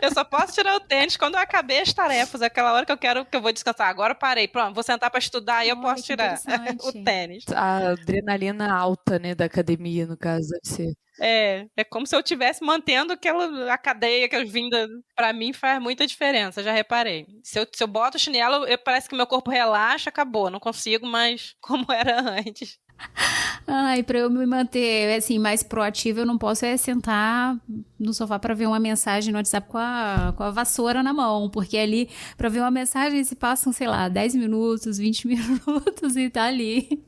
Eu só posso tirar o tênis quando eu acabei as tarefas. Aquela hora que eu vou descansar. Agora eu parei. Pronto, vou sentar pra estudar e eu posso tirar o tênis. A adrenalina alta, né, da academia, no caso, deve ser. É como se eu estivesse mantendo a cadeia que eu vinda. Pra mim faz muita diferença, já reparei. Se eu boto o chinelo, parece que meu corpo relaxa, acabou. Não consigo mais como era antes. E pra eu me manter, assim, mais proativa, eu não posso sentar no sofá pra ver uma mensagem no WhatsApp com a vassoura na mão, porque ali, pra ver uma mensagem, se passam, sei lá, 10 minutos, 20 minutos e tá ali.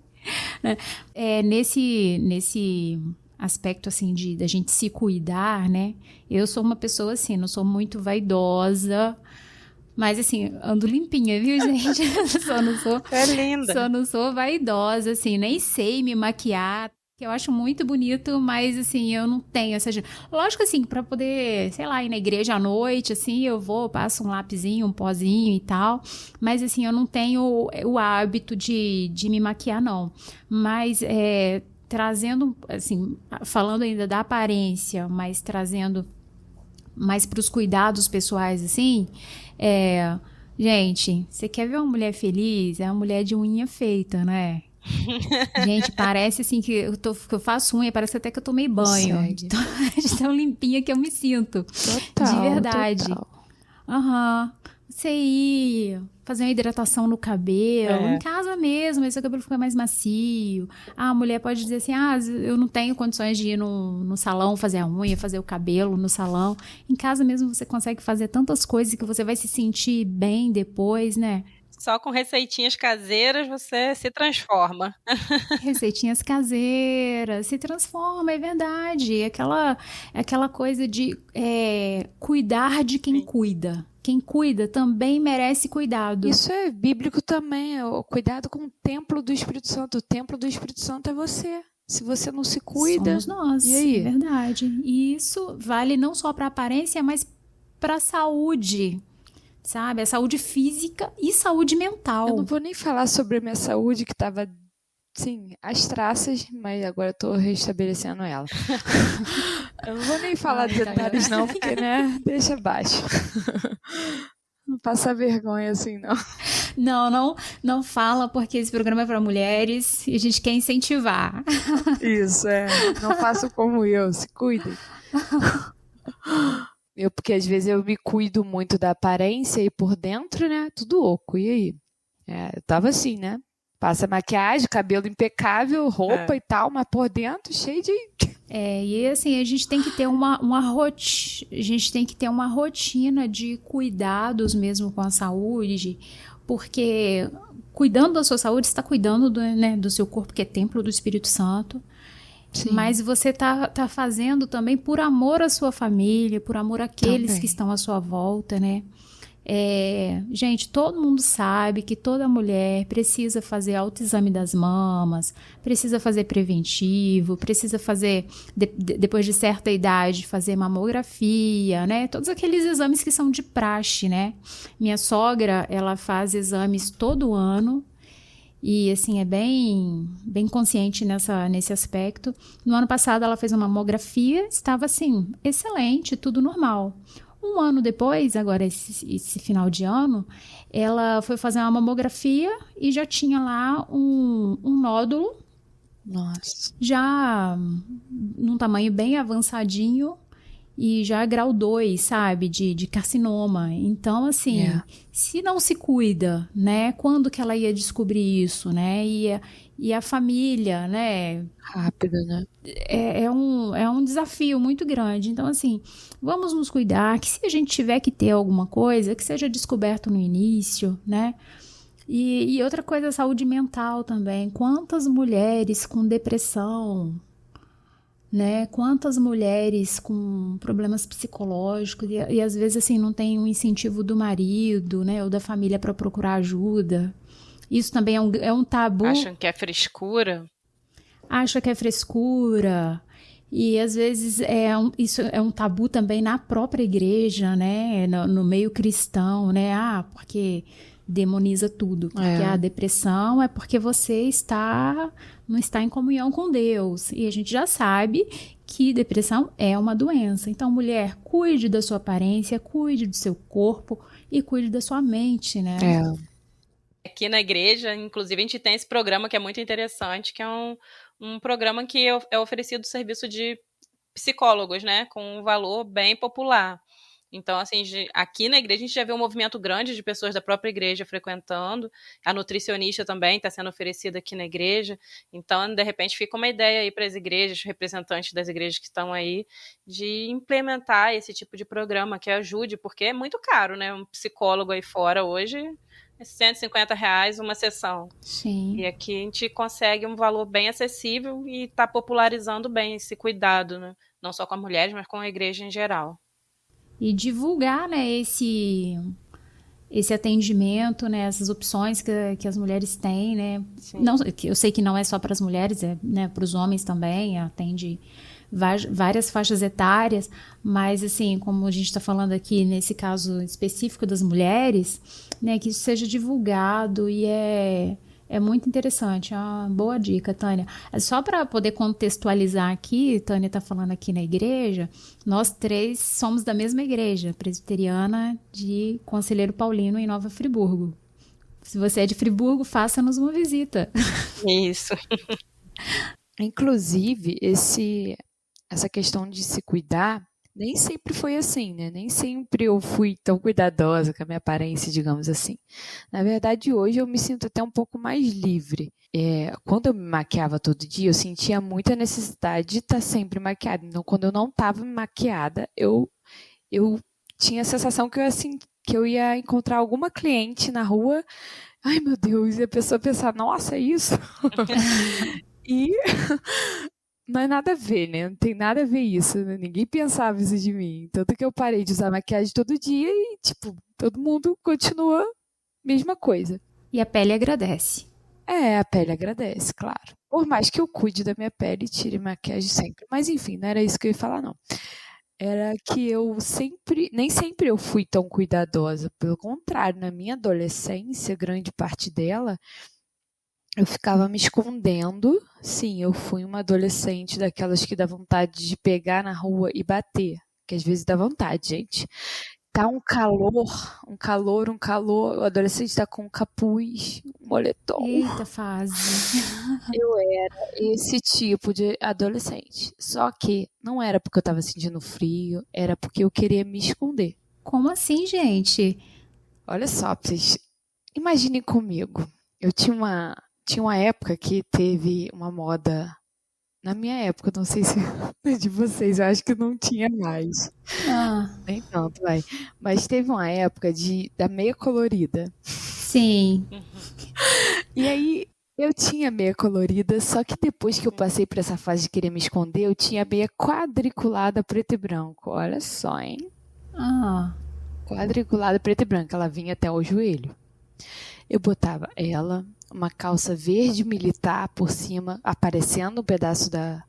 Nesse aspecto, assim, da gente se cuidar, né? Eu sou uma pessoa, assim, não sou muito vaidosa, Mas assim, ando limpinha, viu, gente? É linda. Só não sou vaidosa, assim, nem sei me maquiar. Que eu acho muito bonito, mas assim, eu não tenho essa. Lógico assim, pra poder, sei lá, ir na igreja à noite, assim, eu vou, passo um lapisinho, um pozinho e tal. Mas assim, eu não tenho o hábito de me maquiar, não. Mas trazendo, assim, falando ainda da aparência, mas trazendo mais para os cuidados pessoais, assim, gente, você quer ver uma mulher feliz? É uma mulher de unha feita, né? Gente, parece assim que eu faço unha, parece até que eu tomei banho. De tão limpinha que eu me sinto. Total, de verdade. Total. Aham. Você ir fazer uma hidratação no cabelo, em casa mesmo, aí seu cabelo fica mais macio. A mulher pode dizer assim, eu não tenho condições de ir no salão fazer a unha, fazer o cabelo no salão. Em casa mesmo você consegue fazer tantas coisas que você vai se sentir bem depois, né? Só com receitinhas caseiras você se transforma. Receitinhas caseiras, se transforma, é verdade. Aquela coisa de cuidar de quem cuida. Quem cuida também merece cuidado. Isso é bíblico também, o cuidado com o templo do Espírito Santo. O templo do Espírito Santo é você. Se você não se cuida, somos nós, e aí? É verdade. E isso vale não só para a aparência, mas para a saúde. Sabe? A saúde física e saúde mental. Eu não vou nem falar sobre a minha saúde, que estava, sim, às traças, mas agora eu tô restabelecendo ela. Eu não vou nem falar detalhes não, porque, né, deixa abaixo. Não passa vergonha assim, não. Não fala, porque esse programa é para mulheres e a gente quer incentivar. Isso, não façam como eu, se cuidem. Porque às vezes eu me cuido muito da aparência e por dentro, né, tudo oco. E aí? Eu tava assim, né? Passa maquiagem, cabelo impecável, roupa e tal, mas por dentro cheio de... E assim, a gente tem que ter uma rotina de cuidados mesmo com a saúde, porque cuidando da sua saúde, você está cuidando do seu corpo, que é templo do Espírito Santo. Sim. Mas você tá fazendo também por amor à sua família, por amor àqueles também que estão à sua volta, né? Gente, todo mundo sabe que toda mulher precisa fazer autoexame das mamas, precisa fazer preventivo, precisa fazer, depois de certa idade, fazer mamografia, né? Todos aqueles exames que são de praxe, né? Minha sogra, ela faz exames todo ano. E, assim, é bem consciente nesse aspecto. No ano passado, ela fez uma mamografia, estava, assim, excelente, tudo normal. Um ano depois, agora esse final de ano, ela foi fazer uma mamografia e já tinha lá um nódulo. Nossa. Já num tamanho bem avançadinho. E já grau 2, sabe, de carcinoma. Então, assim, se não se cuida, né, quando que ela ia descobrir isso, né, e a família, né. Rápido, né. É um desafio muito grande. Então, assim, vamos nos cuidar, que se a gente tiver que ter alguma coisa, que seja descoberto no início, né. E outra coisa, a saúde mental também. Quantas mulheres com depressão, né? Quantas mulheres com problemas psicológicos e às vezes assim não tem um incentivo do marido, né, ou da família para procurar ajuda. Isso também é um tabu. Acham que é frescura. Acha que é frescura. E às vezes isso é um tabu também na própria igreja, né, no meio cristão, né? Porque demoniza tudo, porque a depressão é porque você não está em comunhão com Deus, e a gente já sabe que depressão é uma doença. Então, mulher, cuide da sua aparência, cuide do seu corpo e cuide da sua mente, né? Aqui na igreja, inclusive, a gente tem esse programa que é muito interessante, que é um programa que é oferecido serviço de psicólogos, né, com um valor bem popular. Então, assim, aqui na igreja a gente já vê um movimento grande de pessoas da própria igreja frequentando. A nutricionista também está sendo oferecida aqui na igreja. Então, de repente, fica uma ideia aí para as igrejas, representantes das igrejas que estão aí, de implementar esse tipo de programa que ajude, porque é muito caro, né? Um psicólogo aí fora hoje é R$150 uma sessão. Sim. E aqui a gente consegue um valor bem acessível e está popularizando bem esse cuidado, né? Não só com as mulheres, mas com a igreja em geral. E divulgar, né, esse atendimento, né, essas opções que as mulheres têm, né? Não, eu sei que não é só para as mulheres, né, para os homens também, atende várias faixas etárias, mas assim, como a gente está falando aqui nesse caso específico das mulheres, né, que isso seja divulgado e é muito interessante, é uma boa dica, Tânia. Só para poder contextualizar aqui, Tânia está falando aqui na igreja, nós 3 somos da mesma igreja, presbiteriana de Conselheiro Paulino em Nova Friburgo. Se você é de Friburgo, faça-nos uma visita. Isso. Inclusive, essa questão de se cuidar, nem sempre foi assim, né? Nem sempre eu fui tão cuidadosa com a minha aparência, digamos assim. Na verdade, hoje eu me sinto até um pouco mais livre. Quando eu me maquiava todo dia, eu sentia muita necessidade de estar sempre maquiada. Então, quando eu não estava maquiada, eu tinha a sensação que eu ia encontrar alguma cliente na rua. Ai, meu Deus, e a pessoa pensar, nossa, é isso? E não é nada a ver, né? Não tem nada a ver isso, né? Ninguém pensava isso de mim. Tanto que eu parei de usar maquiagem todo dia e, tipo, todo mundo continua mesma coisa. E a pele agradece. A pele agradece, claro. Por mais que eu cuide da minha pele e tire maquiagem sempre. Mas, enfim, não era isso que eu ia falar, não. Era que nem sempre eu fui tão cuidadosa. Pelo contrário, na minha adolescência, grande parte dela, eu ficava me escondendo. Sim, eu fui uma adolescente daquelas que dá vontade de pegar na rua e bater. Que às vezes dá vontade, gente. Tá um calor. O adolescente tá com um capuz, um moletom. Eita fase. Eu era esse tipo de adolescente. Só que não era porque eu tava sentindo frio, era porque eu queria me esconder. Como assim, gente? Olha só, vocês imaginem comigo. Eu tinha uma época que teve uma moda. Na minha época, não sei se é de vocês, eu acho que não tinha mais. Nem tanto, vai. Mas teve uma época da meia colorida. Sim. E aí, eu tinha meia colorida, só que depois que eu passei por essa fase de querer me esconder, eu tinha meia quadriculada preto e branco. Olha só, hein? Quadriculada preto e branco, ela vinha até o joelho. Eu botava ela, uma calça verde militar por cima, aparecendo um pedaço da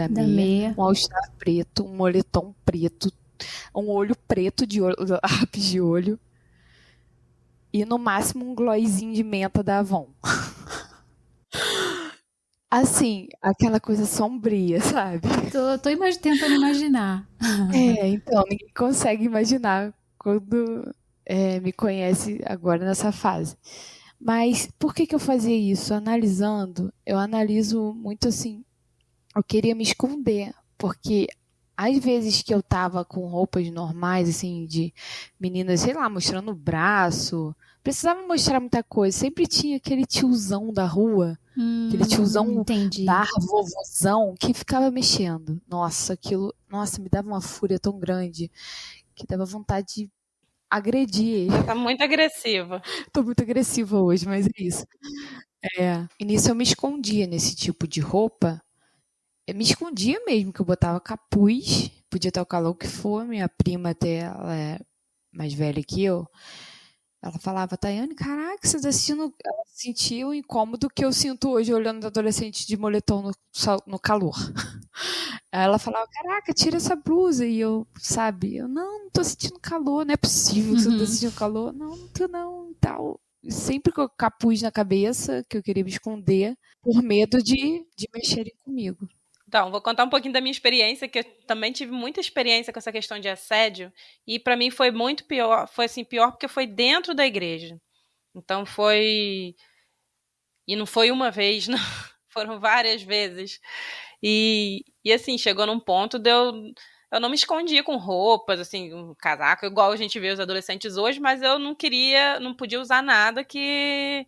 meia, um all-star preto, um moletom preto, um olho preto de olho, lápis de olho, e no máximo um glossinho de menta da Avon. Assim, aquela coisa sombria, sabe? Tô tentando imaginar. Então, ninguém consegue imaginar quando me conhece agora nessa fase. Mas por que eu fazia isso? Analisando, eu analiso muito assim, eu queria me esconder, porque às vezes que eu tava com roupas normais, assim, de meninas, sei lá, mostrando o braço, precisava mostrar muita coisa, sempre tinha aquele tiozão da rua, aquele tiozão barra vovozão que ficava mexendo. Nossa, me dava uma fúria tão grande que dava vontade de agredir ele. Você tá muito agressiva. Tô muito agressiva hoje, mas é isso. E nisso eu me escondia nesse tipo de roupa. Eu me escondia mesmo, que eu botava capuz, podia estar o calor que for. Minha prima até, ela é mais velha que eu, ela falava, Tayane, caraca, você tá assistindo... Ela sentia o incômodo que eu sinto hoje olhando adolescente de moletom no calor. Ela falava, caraca, tira essa blusa. E eu, não tô sentindo calor, não é possível que você não tá sentindo calor. Não tô não, e tal. Sempre com o capuz na cabeça, que eu queria me esconder, por medo de mexerem comigo. Então, vou contar um pouquinho da minha experiência, que eu também tive muita experiência com essa questão de assédio, e para mim foi muito pior, pior porque foi dentro da igreja. Então e não foi uma vez, não, foram várias vezes. E assim, chegou num ponto eu não me escondia com roupas, assim, um casaco, igual a gente vê os adolescentes hoje, mas eu não podia usar nada que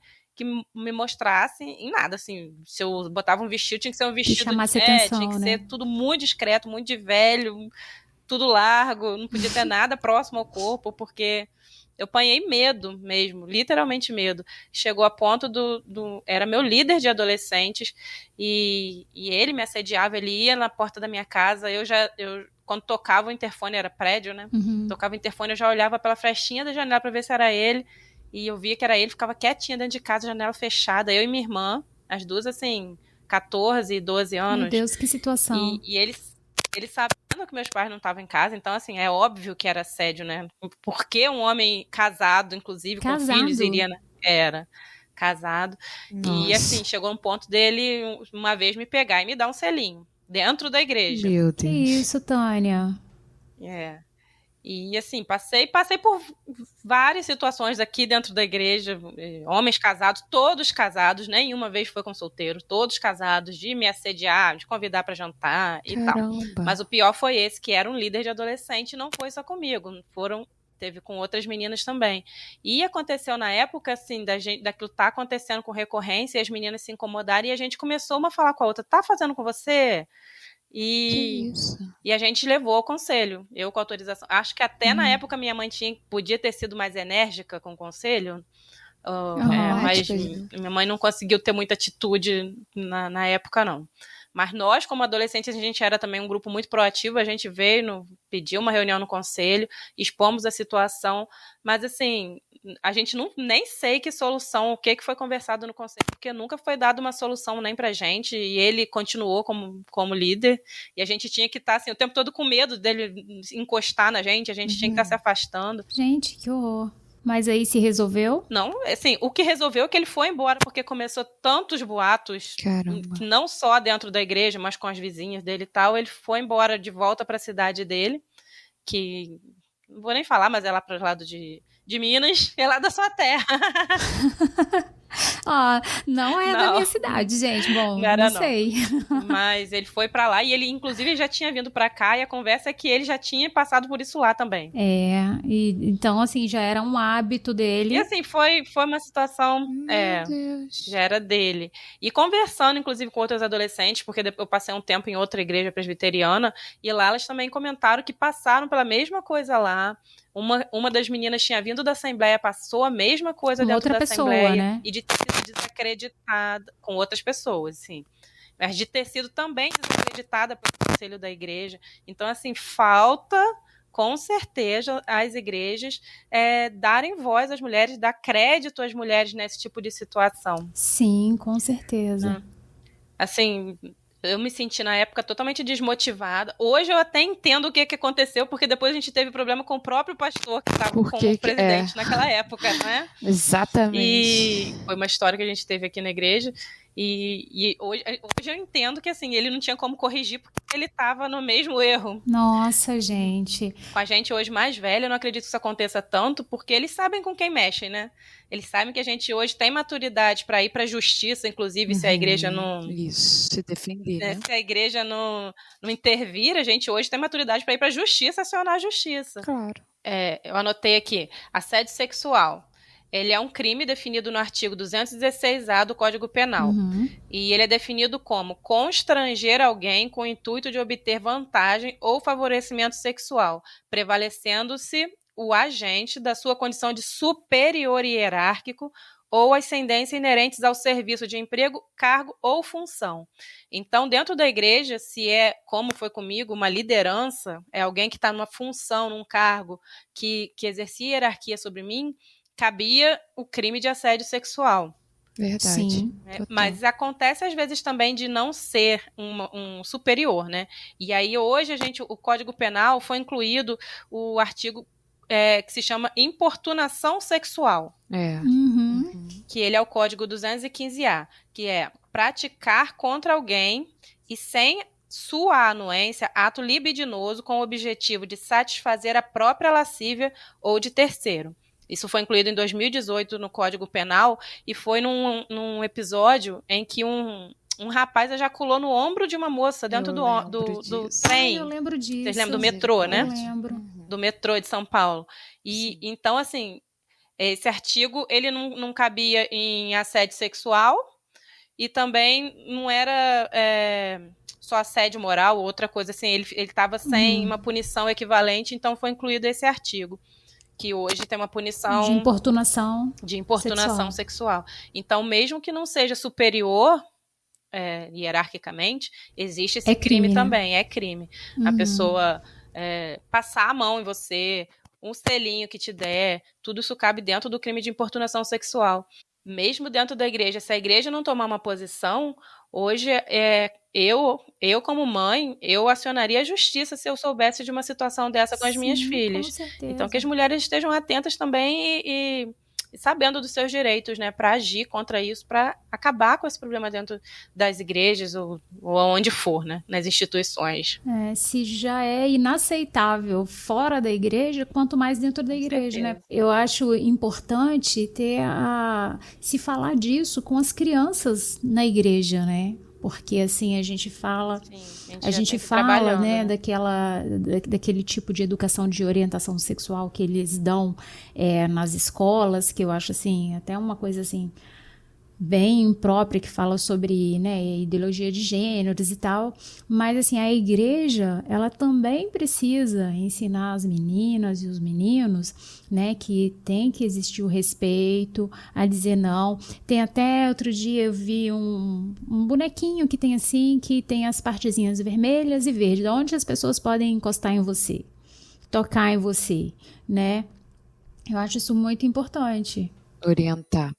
me mostrasse em nada, assim, se eu botava um vestido, tinha que ser um vestido, chamasse atenção, tinha que né? ser tudo muito discreto, muito de velho, tudo largo, não podia ter nada próximo ao corpo, porque eu apanhei medo mesmo, literalmente medo. Chegou a ponto era meu líder de adolescentes e ele me assediava, ele ia na porta da minha casa, quando tocava o interfone, era prédio, né? Tocava o interfone, eu já olhava pela frestinha da janela para ver se era ele e eu via que era ele, ficava quietinha dentro de casa, janela fechada, eu e minha irmã, as duas assim, 14 e 12 anos. Meu Deus, que situação. E ele sabendo que meus pais não estavam em casa, então assim, é óbvio que era assédio, né? Porque um homem casado, inclusive, com filhos, iria, né? Era casado. Nossa. E assim, chegou um ponto dele uma vez me pegar e me dar um selinho dentro da igreja. Meu Deus. Que isso, Tânia? É. E assim, passei por várias situações aqui dentro da igreja, homens casados, todos casados, nenhuma vez foi com solteiro, todos casados, de me assediar, de convidar para jantar e tal. Mas o pior foi esse, que era um líder de adolescente, e não foi só comigo, teve com outras meninas também. E aconteceu na época, assim, daquilo tá acontecendo com recorrência, e as meninas se incomodaram, e a gente começou uma a falar com a outra, tá fazendo com você? E a gente levou ao conselho, eu com autorização. Acho que até na época minha mãe podia ter sido mais enérgica com o conselho, mas minha mãe não conseguiu ter muita atitude na época, não. Mas nós, como adolescentes, a gente era também um grupo muito proativo, a gente veio, pediu uma reunião no conselho, expomos a situação, mas assim, a gente nem sei que solução, o que foi conversado no conselho, porque nunca foi dada uma solução nem pra gente, e ele continuou como líder, e a gente tinha que estar assim, o tempo todo com medo dele encostar na gente, a gente tinha que estar se afastando. Gente, que horror. Mas aí se resolveu? Não, assim, o que resolveu é que ele foi embora, porque começou tantos boatos, não só dentro da igreja, mas com as vizinhas dele e tal. Ele foi embora de volta para a cidade dele, que não vou nem falar, mas é lá para o lado de Minas, é lá da sua terra. Não é da minha cidade, gente. Bom, não sei. Mas ele foi pra lá e ele, inclusive, já tinha vindo pra cá, e a conversa é que ele já tinha passado por isso lá também. Então, assim, já era um hábito dele. E assim, foi uma situação, já era dele. E conversando, inclusive, com outros adolescentes, porque eu passei um tempo em outra igreja presbiteriana, e lá elas também comentaram que passaram pela mesma coisa lá. Uma das meninas tinha vindo da Assembleia, passou a mesma coisa dentro da Assembleia, né? E de ter sido desacreditada com outras pessoas, sim. Mas de ter sido também desacreditada pelo conselho da igreja. Então, assim, falta, com certeza, as igrejas darem voz às mulheres, dar crédito às mulheres nesse tipo de situação. Sim, com certeza. Assim, eu me senti na época totalmente desmotivada. Hoje eu até entendo o que aconteceu, porque depois a gente teve problema com o próprio pastor que estava como presidente naquela época, né? Exatamente. E foi uma história que a gente teve aqui na igreja. E hoje eu entendo que assim, ele não tinha como corrigir porque ele estava no mesmo erro. Nossa, gente. Com a gente hoje mais velha, eu não acredito que isso aconteça tanto, porque eles sabem com quem mexem, né? Eles sabem que a gente hoje tem maturidade para ir para a justiça, inclusive, se a igreja não... Isso, se defender, né? Se a igreja não intervir, a gente hoje tem maturidade para ir para a justiça, acionar a justiça. Claro. Eu anotei aqui, assédio sexual. Ele é um crime definido no artigo 216-A do Código Penal. E ele é definido como constranger alguém com o intuito de obter vantagem ou favorecimento sexual, prevalecendo-se o agente da sua condição de superior hierárquico ou ascendência inerentes ao serviço de emprego, cargo ou função. Então, dentro da igreja, se é, como foi comigo, uma liderança, é alguém que está numa função, num cargo, que exercia hierarquia sobre mim, cabia o crime de assédio sexual. Verdade. Sim. Mas acontece às vezes também de não ser um superior, né? E aí hoje o Código Penal foi incluído o artigo que se chama importunação sexual. Que ele é o Código 215-A, que é praticar contra alguém e sem sua anuência, ato libidinoso com o objetivo de satisfazer a própria lascívia ou de terceiro. Isso foi incluído em 2018 no Código Penal e foi num episódio em que um rapaz ejaculou no ombro de uma moça dentro do trem. Eu lembro disso. Vocês lembram do metrô, né? Eu lembro. Do metrô de São Paulo. E então, assim, esse artigo ele não cabia em assédio sexual e também não era só assédio moral, outra coisa assim, ele estava sem uma punição equivalente, então foi incluído esse artigo, que hoje tem uma punição... De importunação sexual. Então, mesmo que não seja superior, hierarquicamente, existe esse crime também, é crime. A pessoa passar a mão em você, um selinho que te der, tudo isso cabe dentro do crime de importunação sexual. Mesmo dentro da igreja, se a igreja não tomar uma posição, hoje eu como mãe, eu acionaria a justiça se eu soubesse de uma situação dessa com as minhas filhas. Com certeza. Então, que as mulheres estejam atentas também e sabendo dos seus direitos, né, para agir contra isso, para acabar com esse problema dentro das igrejas ou onde for, né, nas instituições. Se já é inaceitável fora da igreja, quanto mais dentro da igreja, né? Eu acho importante se falar disso com as crianças na igreja, né? Porque assim a gente fala, Sim, a gente fala, né, daquele tipo de educação de orientação sexual que eles dão nas escolas, que eu acho assim até uma coisa assim bem imprópria, que fala sobre, né, ideologia de gêneros e tal, mas assim, a igreja, ela também precisa ensinar as meninas e os meninos, né, que tem que existir o respeito, a dizer não. Tem até, outro dia eu vi um bonequinho que tem assim, que tem as partezinhas vermelhas e verdes, onde as pessoas podem encostar em você, tocar em você, né? Eu acho isso muito importante. Orientar.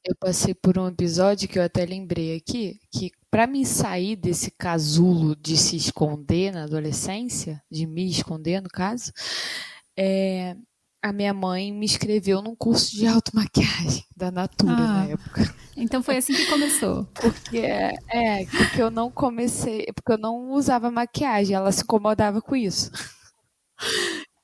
Eu passei por um episódio que eu até lembrei aqui, que para mim sair desse casulo de se esconder na adolescência, de me esconder no caso, a minha mãe me inscreveu num curso de automaquiagem da Natura na época. Então foi assim que começou. Porque eu não comecei, porque eu não usava maquiagem, ela se incomodava com isso.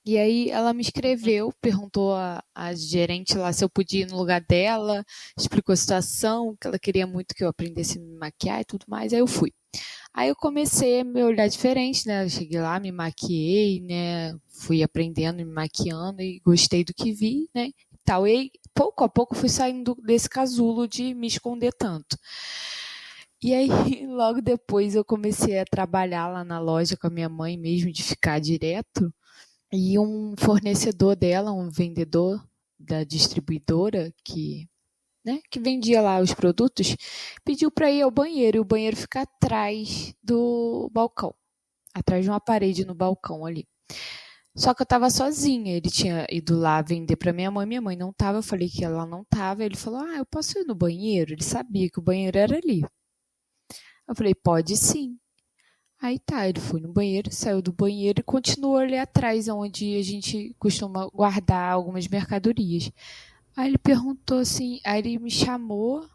E aí ela me escreveu, perguntou a gerente lá se eu podia ir no lugar dela, explicou a situação, que ela queria muito que eu aprendesse a me maquiar e tudo mais, aí eu fui. Aí eu comecei a me olhar diferente, né? Eu cheguei lá, me maquiei, né? Fui aprendendo, me maquiando e gostei do que vi, né? E tal. E aí, pouco a pouco, fui saindo desse casulo de me esconder tanto. E aí, logo depois, eu comecei a trabalhar lá na loja com a minha mãe mesmo, de ficar direto. E um fornecedor dela, um vendedor da distribuidora que vendia lá os produtos, pediu para ir ao banheiro, e o banheiro fica atrás do balcão, atrás de uma parede no balcão ali. Só que eu estava sozinha, ele tinha ido lá vender para minha mãe não estava, eu falei que ela não estava, ele falou, eu posso ir no banheiro? Ele sabia que o banheiro era ali. Eu falei, pode sim. Aí tá, ele foi no banheiro, saiu do banheiro e continuou ali atrás, onde a gente costuma guardar algumas mercadorias. Aí ele perguntou assim, aí ele me chamou,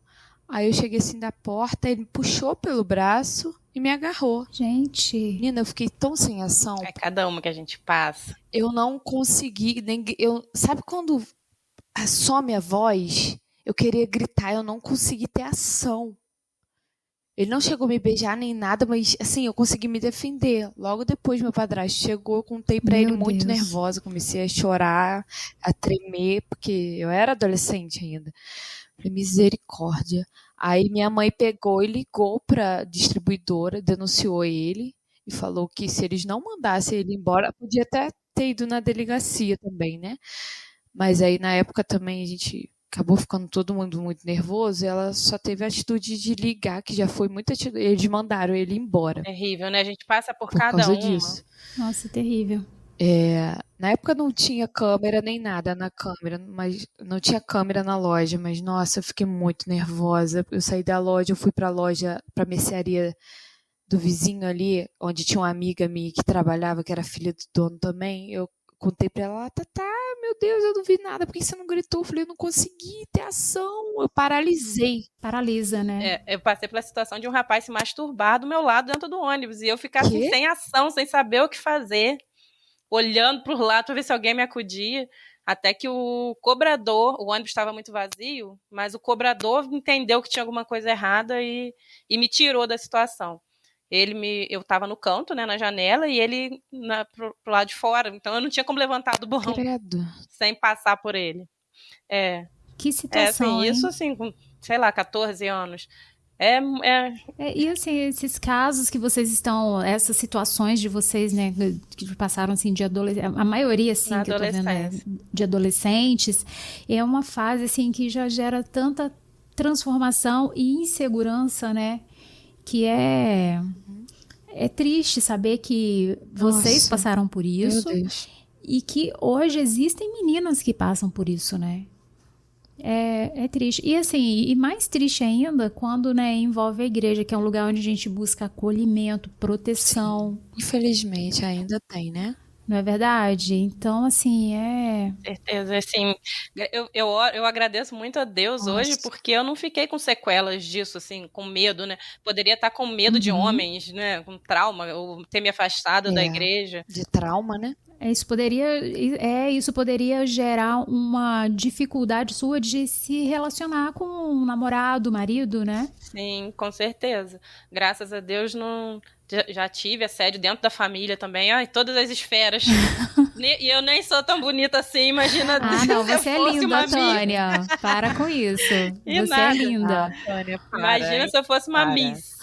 aí eu cheguei assim da porta, ele me puxou pelo braço e me agarrou. Gente. Menina, eu fiquei tão sem ação. É cada uma que a gente passa. Eu não consegui, sabe quando some a voz? Eu queria gritar, eu não consegui ter ação. Ele não chegou a me beijar nem nada, mas assim, eu consegui me defender. Logo depois meu padrasto chegou, eu contei pra ele muito nervosa, comecei a chorar, a tremer, porque eu era adolescente ainda. Falei, misericórdia. Aí minha mãe pegou e ligou pra distribuidora, denunciou ele e falou que se eles não mandassem ele embora, podia até ter ido na delegacia também, né? Mas aí na época também a gente acabou ficando todo mundo muito nervoso, e ela só teve a atitude de ligar, que já foi muita atitude. Eles mandaram ele embora. Terrível, né? A gente passa por cada causa uma. disso. Nossa, terrível. Na época não tinha câmera nem nada na câmera, mas não tinha câmera na loja, mas nossa, eu fiquei muito nervosa. Eu saí da loja, eu fui pra loja, pra mercearia do vizinho ali, onde tinha uma amiga minha que trabalhava, que era filha do dono também. Eu contei pra ela, meu Deus, eu não vi nada, por que você não gritou? Eu falei, eu não consegui ter ação, eu paralisei. Paralisa, né? Eu passei pela situação de um rapaz se masturbar do meu lado dentro do ônibus, e eu ficar assim, sem ação, sem saber o que fazer, olhando pro lado pra ver se alguém me acudia, até que o cobrador, o ônibus estava muito vazio, mas o cobrador entendeu que tinha alguma coisa errada e me tirou da situação. Eu estava no canto, né, na janela, e ele pro lado de fora. Então eu não tinha como levantar do borrão sem passar por ele. Que situação, assim, isso assim, com, sei lá, 14 anos. E assim, esses casos que vocês estão, essas situações de vocês, né, que passaram assim de adolescente, a maioria assim que eu tô vendo de adolescentes, é uma fase assim que já gera tanta transformação e insegurança, né? Que é triste saber que vocês passaram por isso. Meu Deus. E que hoje existem meninas que passam por isso, né? É triste. E assim, e mais triste ainda quando, né, envolve a igreja, que é um lugar onde a gente busca acolhimento, proteção. Sim, infelizmente ainda tem, né? Não é verdade? Então, assim, Certeza, assim, eu agradeço muito a Deus hoje, Nossa. porque eu não fiquei com sequelas disso, assim, com medo, né? Poderia estar com medo de homens, né? Com trauma, ou ter me afastado da igreja. De trauma, né? Isso poderia gerar uma dificuldade sua de se relacionar com um namorado, marido, né? Sim, com certeza. Graças a Deus já tive assédio dentro da família também. Ai, todas as esferas. E eu nem sou tão bonita assim, imagina Ah, não, se eu você é fosse linda, uma Miss. Tânia. Para com isso. E Você nada. é linda. Tânia, Imagina se eu fosse uma Para. Miss.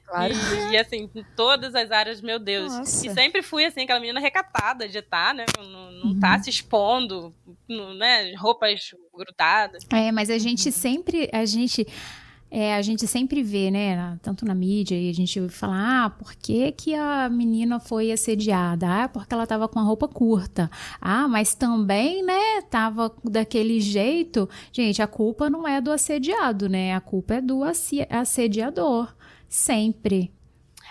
Claro. E assim, em todas as áreas, meu Deus. Nossa. E sempre fui assim, aquela menina recatada de estar, né? Não tá se expondo, né? Roupas grudadas. Mas a gente sempre vê, né, tanto na mídia, e a gente fala, por que a menina foi assediada? Porque ela tava com a roupa curta. Mas também, né, tava daquele jeito. Gente, a culpa não é do assediado, né? A culpa é do assediador. Sempre.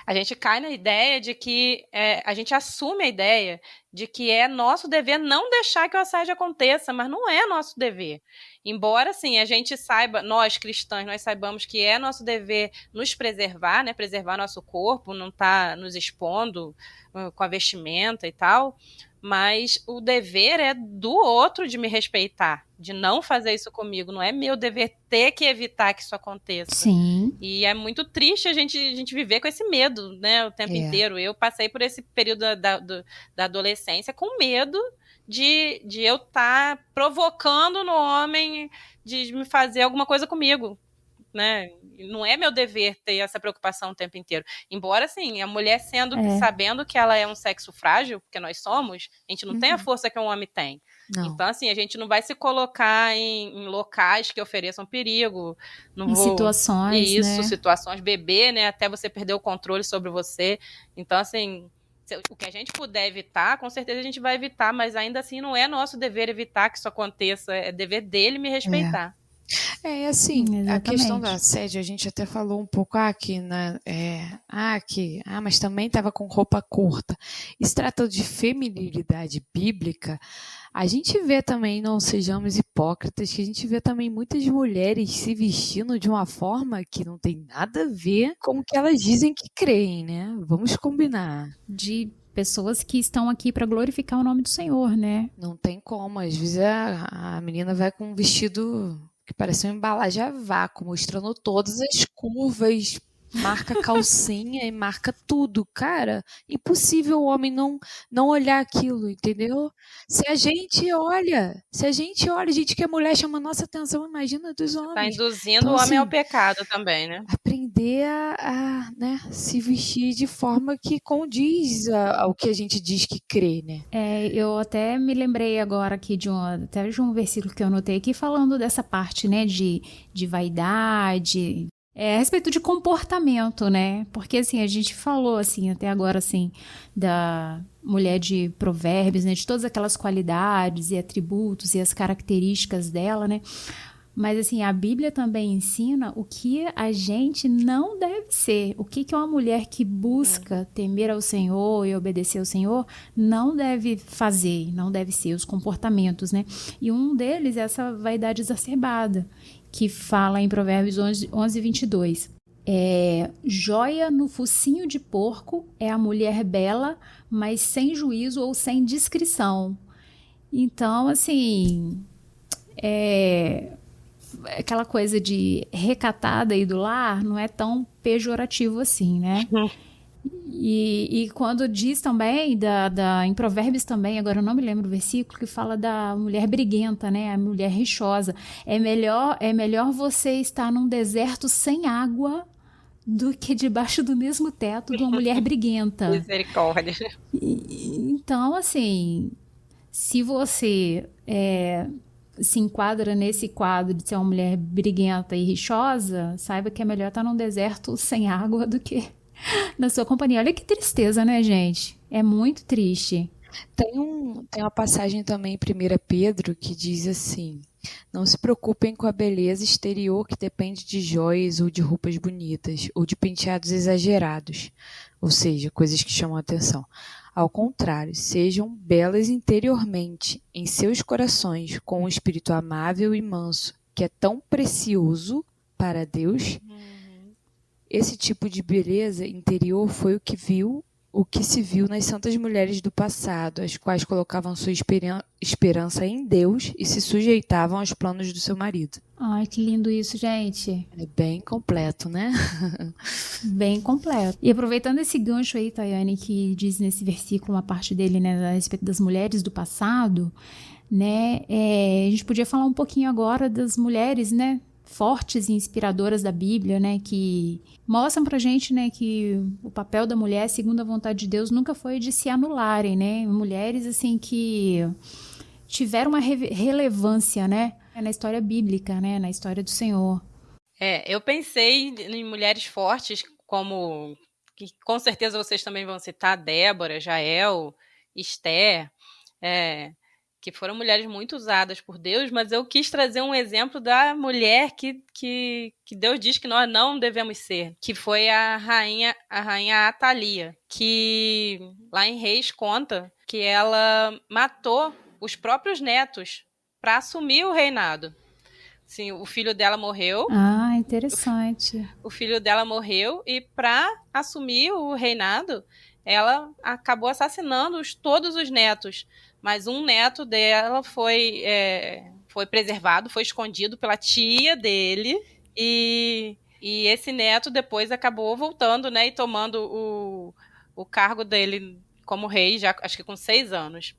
A gente cai na ideia de que a gente assume a ideia de que é nosso dever não deixar que o assédio aconteça, mas não é nosso dever. Embora, assim, a gente saiba, nós cristãs, nós saibamos que é nosso dever nos preservar, né, preservar nosso corpo, não estar nos expondo com a vestimenta e tal, mas o dever é do outro de me respeitar, de não fazer isso comigo. Não é meu dever ter que evitar que isso aconteça. Sim. E é muito triste a gente viver com esse medo, né, o tempo inteiro. Eu passei por esse período da adolescência com medo de eu estar provocando no homem de me fazer alguma coisa comigo, né? Não é meu dever ter essa preocupação o tempo inteiro. Embora, assim, a mulher sabendo que ela é um sexo frágil, porque nós somos, a gente não tem a força que um homem tem. Não. Então, assim, a gente não vai se colocar em locais que ofereçam perigo. Situações, né? Situações, beber, né? Até você perder o controle sobre você. Então, assim, o que a gente puder evitar, com certeza a gente vai evitar, mas ainda assim não é nosso dever evitar que isso aconteça. É dever dele me respeitar. Assim, Exatamente. a questão do assédio, a gente até falou um pouco aqui, né? Mas também estava com roupa curta. Se trata de feminilidade bíblica, a gente vê também, não sejamos hipócritas, que a gente vê também muitas mulheres se vestindo de uma forma que não tem nada a ver com o que elas dizem que creem, né? Vamos combinar. De pessoas que estão aqui para glorificar o nome do Senhor, né? Não tem como. Às vezes a menina vai com um vestido que parece uma embalagem a vácuo, mostrando todas as curvas, marca calcinha e marca tudo. Cara, impossível o homem não olhar aquilo, entendeu? Se a gente olha, a gente que é mulher chama a nossa atenção, imagina dos homens. Tá induzindo o homem ao pecado também, né? Aprender a né, se vestir de forma que condiz ao que a gente diz que crê, né? Eu até me lembrei agora aqui de um versículo que eu anotei aqui falando dessa parte, né, de vaidade, a respeito de comportamento, né? Porque, assim, a gente falou, assim, até agora, assim, da mulher de Provérbios, né? De todas aquelas qualidades e atributos e as características dela, né? Mas, assim, a Bíblia também ensina o que a gente não deve ser. O que uma mulher que busca temer ao Senhor e obedecer ao Senhor não deve fazer, não deve ser, os comportamentos, né? E um deles é essa vaidade exacerbada, que fala em Provérbios 11, 22. Joia no focinho de porco é a mulher bela, mas sem juízo ou sem discrição. Então, assim, aquela coisa de recatada e do lar não é tão pejorativo assim, né? E quando diz também, em Provérbios também, agora eu não me lembro o versículo, que fala da mulher briguenta, né? A mulher rixosa. É melhor você estar num deserto sem água do que debaixo do mesmo teto de uma mulher briguenta. Misericórdia. Então, assim, se você se enquadra nesse quadro de ser uma mulher briguenta e rixosa, saiba que é melhor estar num deserto sem água do que na sua companhia. Olha que tristeza, né, gente? É muito triste. Tem uma passagem também em 1 Pedro que diz assim: não se preocupem com a beleza exterior que depende de joias ou de roupas bonitas, ou de penteados exagerados, ou seja, coisas que chamam a atenção. Ao contrário, sejam belas interiormente, em seus corações, com um espírito amável e manso, que é tão precioso para Deus. Esse tipo de beleza interior foi o que se viu nas santas mulheres do passado, as quais colocavam sua esperança em Deus e se sujeitavam aos planos do seu marido. Ai, que lindo isso, gente. É bem completo, né? Bem completo. E aproveitando esse gancho aí, Tayane, que diz nesse versículo, uma parte dele, né, a respeito das mulheres do passado, né, a gente podia falar um pouquinho agora das mulheres, né, fortes e inspiradoras da Bíblia, né, que mostram pra gente, né, que o papel da mulher, segundo a vontade de Deus, nunca foi de se anularem, né, mulheres, assim, que tiveram uma relevância, né, na história bíblica, né, na história do Senhor. Eu pensei em mulheres fortes, como, que com certeza vocês também vão citar, Débora, Jael, Esther, que foram mulheres muito usadas por Deus, mas eu quis trazer um exemplo da mulher que Deus diz que nós não devemos ser, que foi a rainha Atalia, que lá em Reis conta que ela matou os próprios netos para assumir o reinado. Sim, o filho dela morreu. Ah, interessante. O filho dela morreu e para assumir o reinado, ela acabou assassinando todos os netos. Mas um neto dela foi preservado, foi escondido pela tia dele. E esse neto depois acabou voltando, né, e tomando o cargo dele como rei, já acho que com 6 anos.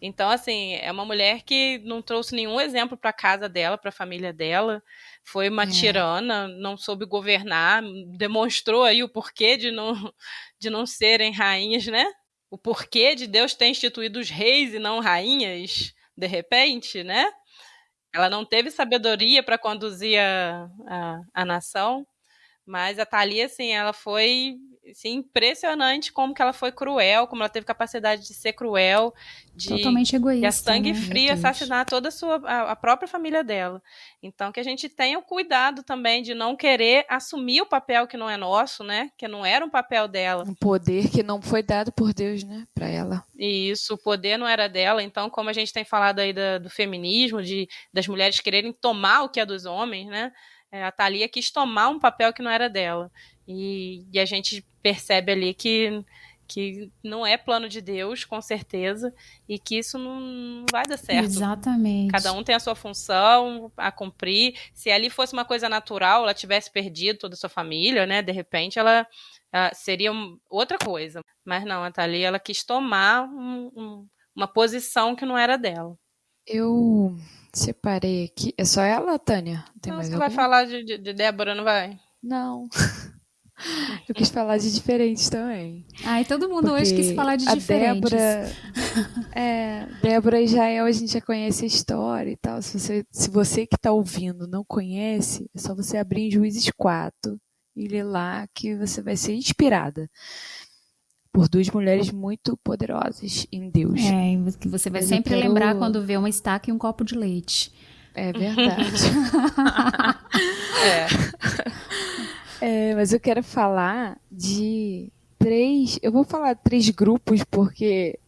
Então, assim, é uma mulher que não trouxe nenhum exemplo para a casa dela, para a família dela. Foi uma tirana, não soube governar, demonstrou aí o porquê de não serem rainhas, né? O porquê de Deus ter instituído os reis e não rainhas, de repente, né? Ela não teve sabedoria para conduzir a nação, mas a Thalia, assim, ela foi assim, impressionante como que ela foi cruel, como ela teve capacidade de ser cruel, totalmente egoísta, de a sangue né? frio assassinar toda a própria família dela. Então, que a gente tenha o cuidado também de não querer assumir o papel que não é nosso, né? Que não era um papel dela. Um poder que não foi dado por Deus, né? Para ela. E isso, o poder não era dela. Então, como a gente tem falado aí do feminismo, das mulheres quererem tomar o que é dos homens, né? A Thalia quis tomar um papel que não era dela. E a gente percebe ali que não é plano de Deus, com certeza, e que isso não vai dar certo. Exatamente. Cada um tem a sua função a cumprir. Se ali fosse uma coisa natural, ela tivesse perdido toda a sua família, né? De repente, ela seria outra coisa. Mas não, a Thalia, ela quis tomar uma posição que não era dela. Eu separei aqui. É só ela, Tânia? Tem Não, mais você alguma? vai falar de Débora, não vai? Não. Eu quis falar de diferentes também. Ai, todo mundo hoje quis falar de diferentes. Débora e Jael, a gente já conhece a história e tal. Se você que está ouvindo não conhece, é só você abrir em Juízes 4 e ler lá que você vai ser inspirada por 2 mulheres muito poderosas em Deus. Que você vai sempre lembrar quando vê uma estaca e um copo de leite. É verdade. Mas eu quero falar de 3... Eu vou falar 3 grupos porque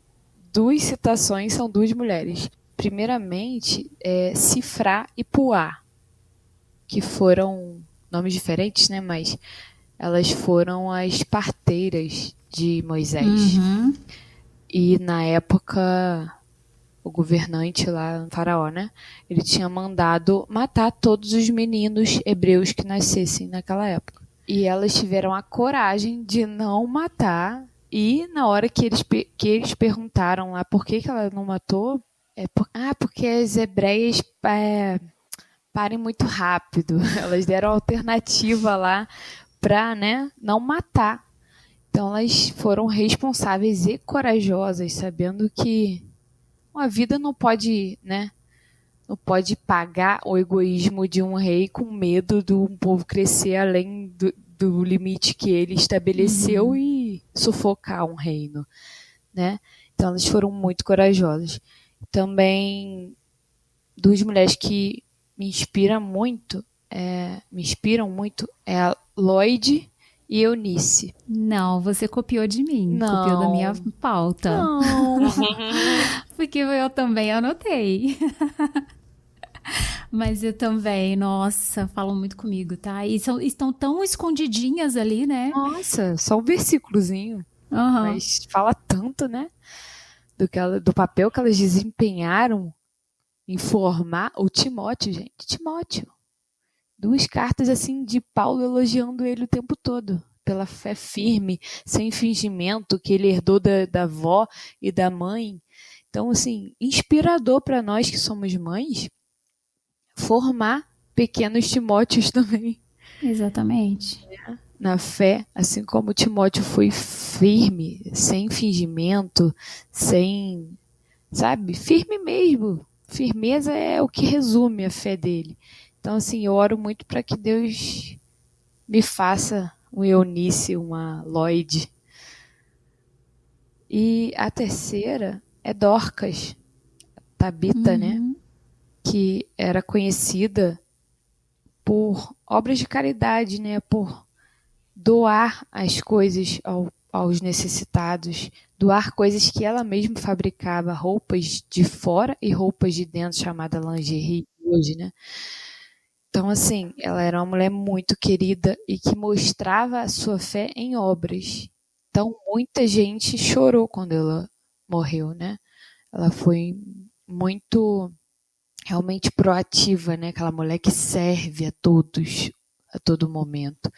2 citações são 2 mulheres. Primeiramente, Sifrá e Puá, que foram nomes diferentes, né? Mas elas foram as parteiras de Moisés. Uhum. E na época, o governante lá, o faraó, né? Ele tinha mandado matar todos os meninos hebreus que nascessem naquela época. E elas tiveram a coragem de não matar. E na hora que eles perguntaram lá por que ela não matou, porque as hebreias parem muito rápido. Elas deram alternativa lá para, né, não matar. Então elas foram responsáveis e corajosas, sabendo que uma vida não pode, né, não pode pagar o egoísmo de um rei com medo de um povo crescer além do limite que ele estabeleceu e sufocar um reino, né? Então, elas foram muito corajosas. Também, duas mulheres que me inspiram muito é a Lloyd e Eunice. Não, você copiou de mim. Não. Copiou da minha pauta. Não. Porque eu também anotei. Mas eu também, nossa, falam muito comigo, tá? E estão tão escondidinhas ali, né? Nossa, só um versículozinho. Mas fala tanto, né? Do papel que elas desempenharam em formar o Timóteo, gente. Timóteo. 2 cartas assim de Paulo elogiando ele o tempo todo. Pela fé firme, sem fingimento, que ele herdou da avó e da mãe. Então, assim, inspirador para nós que somos mães, formar pequenos Timóteos também. Exatamente. Na fé, assim como Timóteo foi firme, sem fingimento, sem, sabe, firme mesmo. Firmeza é o que resume a fé dele. Então, assim, eu oro muito para que Deus me faça um Eunice, uma Lloyd. E a terceira é Dorcas, Tabita, né? Que era conhecida por obras de caridade, né? Por doar as coisas aos necessitados, doar coisas que ela mesma fabricava, roupas de fora e roupas de dentro, chamada lingerie hoje, né? Então, assim, ela era uma mulher muito querida e que mostrava a sua fé em obras. Então, muita gente chorou quando ela morreu, né? Ela foi muito, realmente proativa, né? Aquela mulher que serve a todos, a todo momento.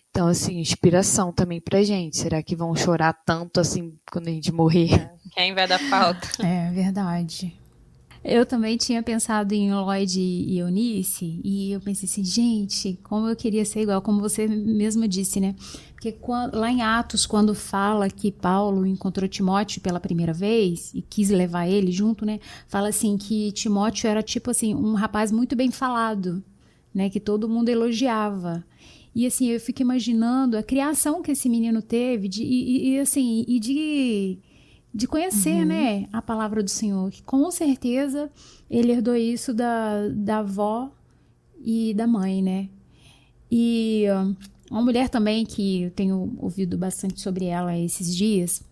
Então, assim, inspiração também pra gente. Será que vão chorar tanto, assim, quando a gente morrer? Quem vai dar falta? É verdade. Eu também tinha pensado em Lloyd e Eunice, e eu pensei assim, gente, como eu queria ser igual, como você mesmo disse, né? Porque lá em Atos, quando fala que Paulo encontrou Timóteo pela primeira vez e quis levar ele junto, né? Fala assim que Timóteo era tipo assim, um rapaz muito bem falado, né? Que todo mundo elogiava. E assim, eu fico imaginando a criação que esse menino teve de conhecer, né, a palavra do Senhor. Que com certeza ele herdou isso da avó e da mãe, né? E uma mulher também que eu tenho ouvido bastante sobre ela esses dias,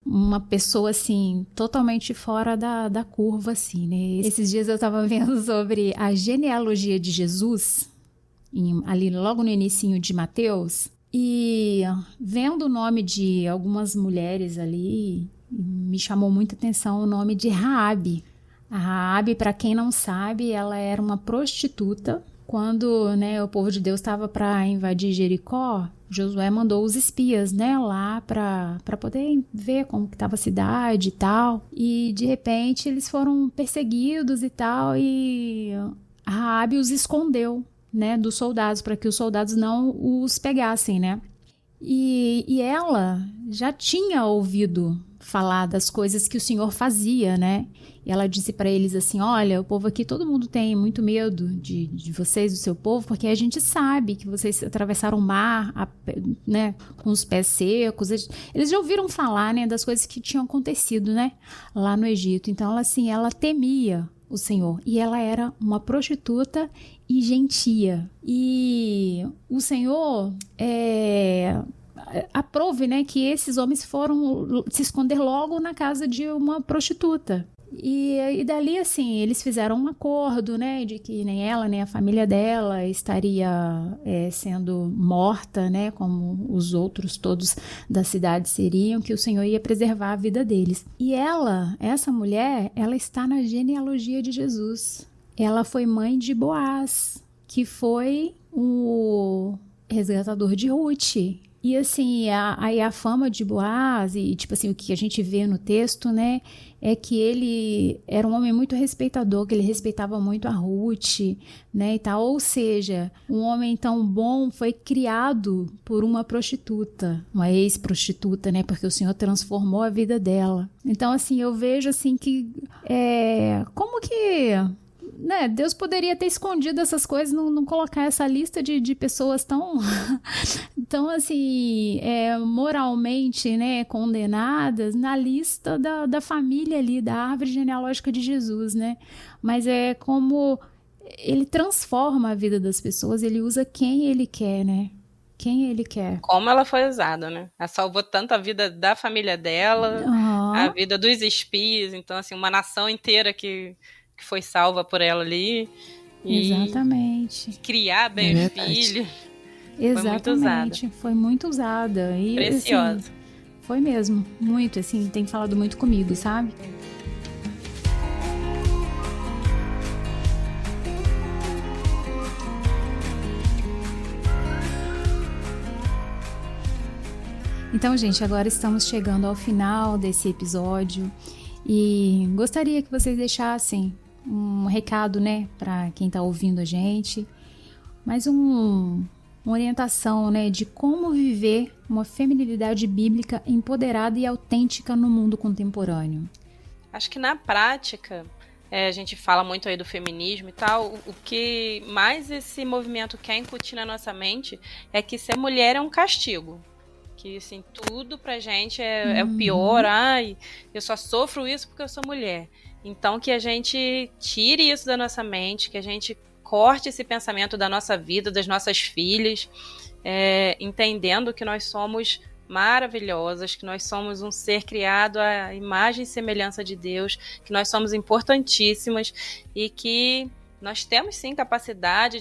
uma pessoa, assim, totalmente fora da curva, assim, né? Esses dias eu estava vendo sobre a genealogia de Jesus, ali logo no inicinho de Mateus, e vendo o nome de algumas mulheres ali, me chamou muita atenção o nome de Raabe. A Raabe, para quem não sabe, ela era uma prostituta. Quando, né, o povo de Deus estava para invadir Jericó, Josué mandou os espias, né, lá para poder ver como que estava a cidade e tal. E de repente eles foram perseguidos e tal, e a Raabe os escondeu, né, dos soldados, para que os soldados não os pegassem, né? E ela já tinha ouvido falar das coisas que o Senhor fazia, né? E ela disse para eles assim, olha, o povo aqui, todo mundo tem muito medo de vocês, do seu povo, porque a gente sabe que vocês atravessaram o mar, né, com os pés secos. Eles já ouviram falar, né, das coisas que tinham acontecido, né, lá no Egito. Então, ela temia o Senhor. E ela era uma prostituta e gentia. E o Senhor aprove, né, que esses homens foram se esconder logo na casa de uma prostituta. E dali, assim, eles fizeram um acordo, né, de que nem ela, nem a família dela estaria sendo morta, né, como os outros todos da cidade seriam, que o Senhor ia preservar a vida deles. E essa mulher, ela está na genealogia de Jesus. Ela foi mãe de Boaz, que foi o resgatador de Ruth. E assim, a fama de Boaz, e tipo assim, o que a gente vê no texto, né, é que ele era um homem muito respeitador, que ele respeitava muito a Ruth, né, e tal. Ou seja, um homem tão bom foi criado por uma prostituta, uma ex-prostituta, né, porque o Senhor transformou a vida dela. Então, assim, eu vejo assim que como que né, Deus poderia ter escondido essas coisas, não colocar essa lista de pessoas tão, tão assim, moralmente, né, condenadas na lista da família ali, da árvore genealógica de Jesus, né? Mas é como ele transforma a vida das pessoas, ele usa quem ele quer, né? Quem ele quer. Como ela foi usada, né? Ela salvou tanto a vida da família dela, a vida dos espias, então, assim, uma nação inteira que foi salva por ela ali. Exatamente. Criar bem os filhos. Exatamente. Foi muito usada. E, preciosa. Assim, foi mesmo. Muito, assim, tem falado muito comigo, sabe? Então, gente, agora estamos chegando ao final desse episódio e gostaria que vocês deixassem um recado, né, para quem está ouvindo a gente, mais uma orientação, né, de como viver uma feminilidade bíblica empoderada e autêntica no mundo contemporâneo. Acho que na prática, a gente fala muito aí do feminismo e tal, o que mais esse movimento quer incutir na nossa mente é que ser mulher é um castigo. Que, assim, tudo pra gente é o pior. Ai, eu só sofro isso porque eu sou mulher. Então, que a gente tire isso da nossa mente, que a gente corte esse pensamento da nossa vida, das nossas filhas, entendendo que nós somos maravilhosas, que nós somos um ser criado à imagem e semelhança de Deus, que nós somos importantíssimas e que nós temos, sim, capacidade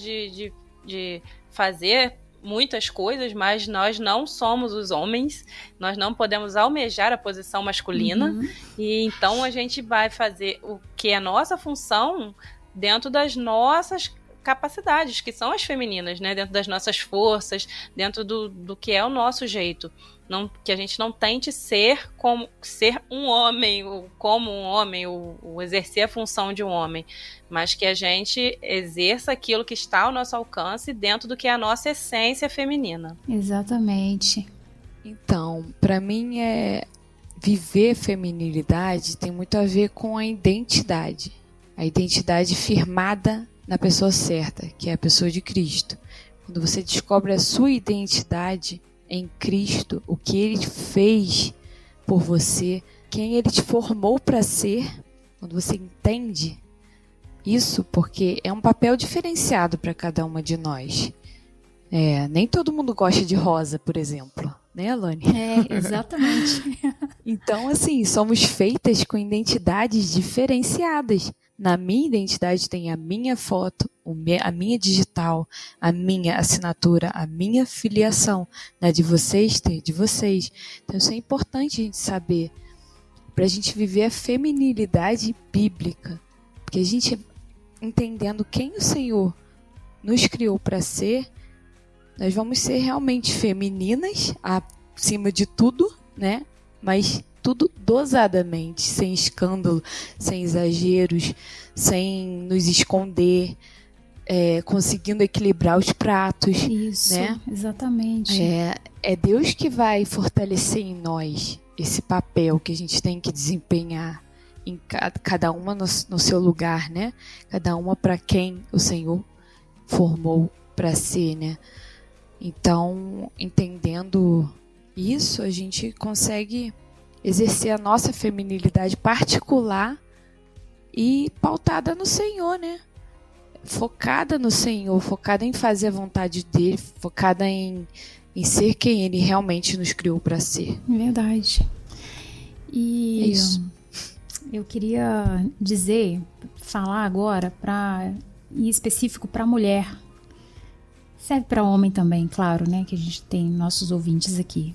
de fazer muitas coisas, mas nós não somos os homens, nós não podemos almejar a posição masculina, e então a gente vai fazer o que é nossa função dentro das nossas capacidades, que são as femininas, né? Dentro das nossas forças, dentro do que é o nosso jeito. Não, que a gente não tente ser um homem, ou como um homem, ou exercer a função de um homem, mas que a gente exerça aquilo que está ao nosso alcance dentro do que é a nossa essência feminina. Exatamente. Então, para mim, viver feminilidade tem muito a ver com a identidade firmada na pessoa certa, que é a pessoa de Cristo. Quando você descobre a sua identidade em Cristo, o que Ele fez por você, quem Ele te formou para ser, quando você entende isso, porque é um papel diferenciado para cada uma de nós. Nem todo mundo gosta de rosa, por exemplo, né, Alane? Exatamente. Então, assim, somos feitas com identidades diferenciadas. Na minha identidade tem a minha foto, a minha digital, a minha assinatura, a minha filiação. Na de vocês tem de vocês. Então isso é importante a gente saber, para a gente viver a feminilidade bíblica. Porque a gente, entendendo quem o Senhor nos criou para ser, nós vamos ser realmente femininas, acima de tudo, né? Mas tudo dosadamente, sem escândalo, sem exageros, sem nos esconder, conseguindo equilibrar os pratos. Isso, né? Exatamente. É Deus que vai fortalecer em nós esse papel que a gente tem que desempenhar, em cada uma no seu lugar, né? Cada uma para quem o Senhor formou para ser, né? Então, entendendo isso, a gente consegue exercer a nossa feminilidade particular e pautada no Senhor, né? Focada no Senhor, focada em fazer a vontade dele, focada em ser quem ele realmente nos criou para ser. Verdade. E é isso. Eu queria falar agora em específico para mulher. Serve para homem também, claro, né? Que a gente tem nossos ouvintes aqui.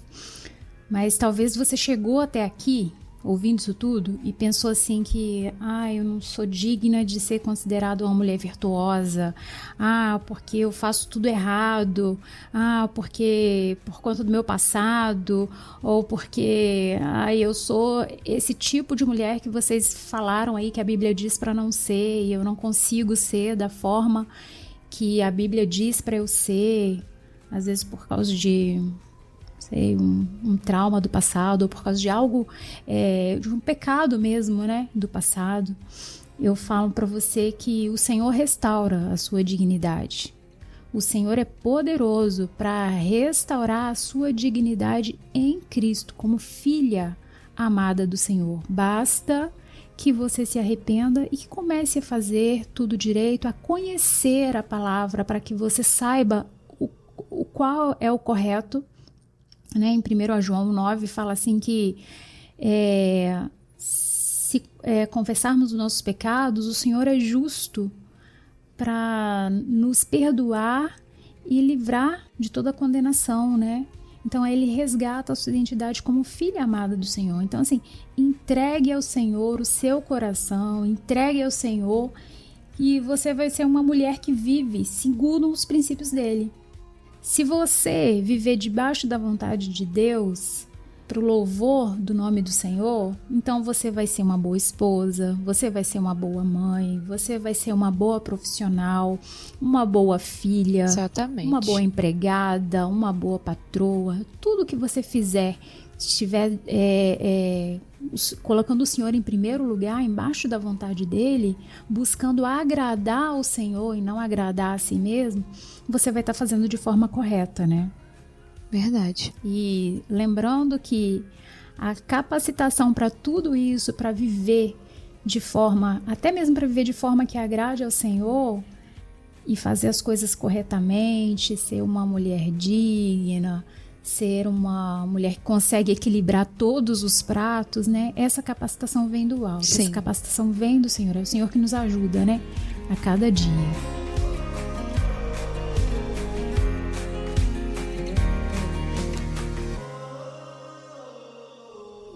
Mas talvez você chegou até aqui, ouvindo isso tudo, e pensou assim que eu não sou digna de ser considerada uma mulher virtuosa, porque eu faço tudo errado, porque por conta do meu passado, ou porque eu sou esse tipo de mulher que vocês falaram aí que a Bíblia diz para não ser, e eu não consigo ser da forma que a Bíblia diz para eu ser, às vezes por causa de um trauma do passado, ou por causa de algo, de um pecado mesmo, né, do passado. eu falo para você que o Senhor restaura a sua dignidade. O Senhor é poderoso para restaurar a sua dignidade em Cristo, como filha amada do Senhor. Basta que você se arrependa e que comece a fazer tudo direito, a conhecer a palavra, para que você saiba o qual é o correto. Né? Em 1 João 9 fala assim que se confessarmos os nossos pecados, o Senhor é justo para nos perdoar e livrar de toda condenação, né? Então, ele resgata a sua identidade como filha amada do Senhor. Então, assim, entregue ao Senhor o seu coração, entregue ao Senhor e você vai ser uma mulher que vive segundo os princípios dele. Se você viver debaixo da vontade de Deus, para o louvor do nome do Senhor, então você vai ser uma boa esposa, você vai ser uma boa mãe, você vai ser uma boa profissional, uma boa filha, exatamente, uma boa empregada, uma boa patroa. Tudo que você fizer, estiver colocando o Senhor em primeiro lugar, embaixo da vontade dele, buscando agradar ao Senhor e não agradar a si mesmo, você vai estar fazendo de forma correta, né? Verdade. E lembrando que a capacitação para tudo isso, para viver de forma, até mesmo para viver de forma que agrade ao Senhor e fazer as coisas corretamente, ser uma mulher digna, ser uma mulher que consegue equilibrar todos os pratos, né? Essa capacitação vem do alto, sim, essa capacitação vem do Senhor, é o Senhor que nos ajuda, né? A cada dia.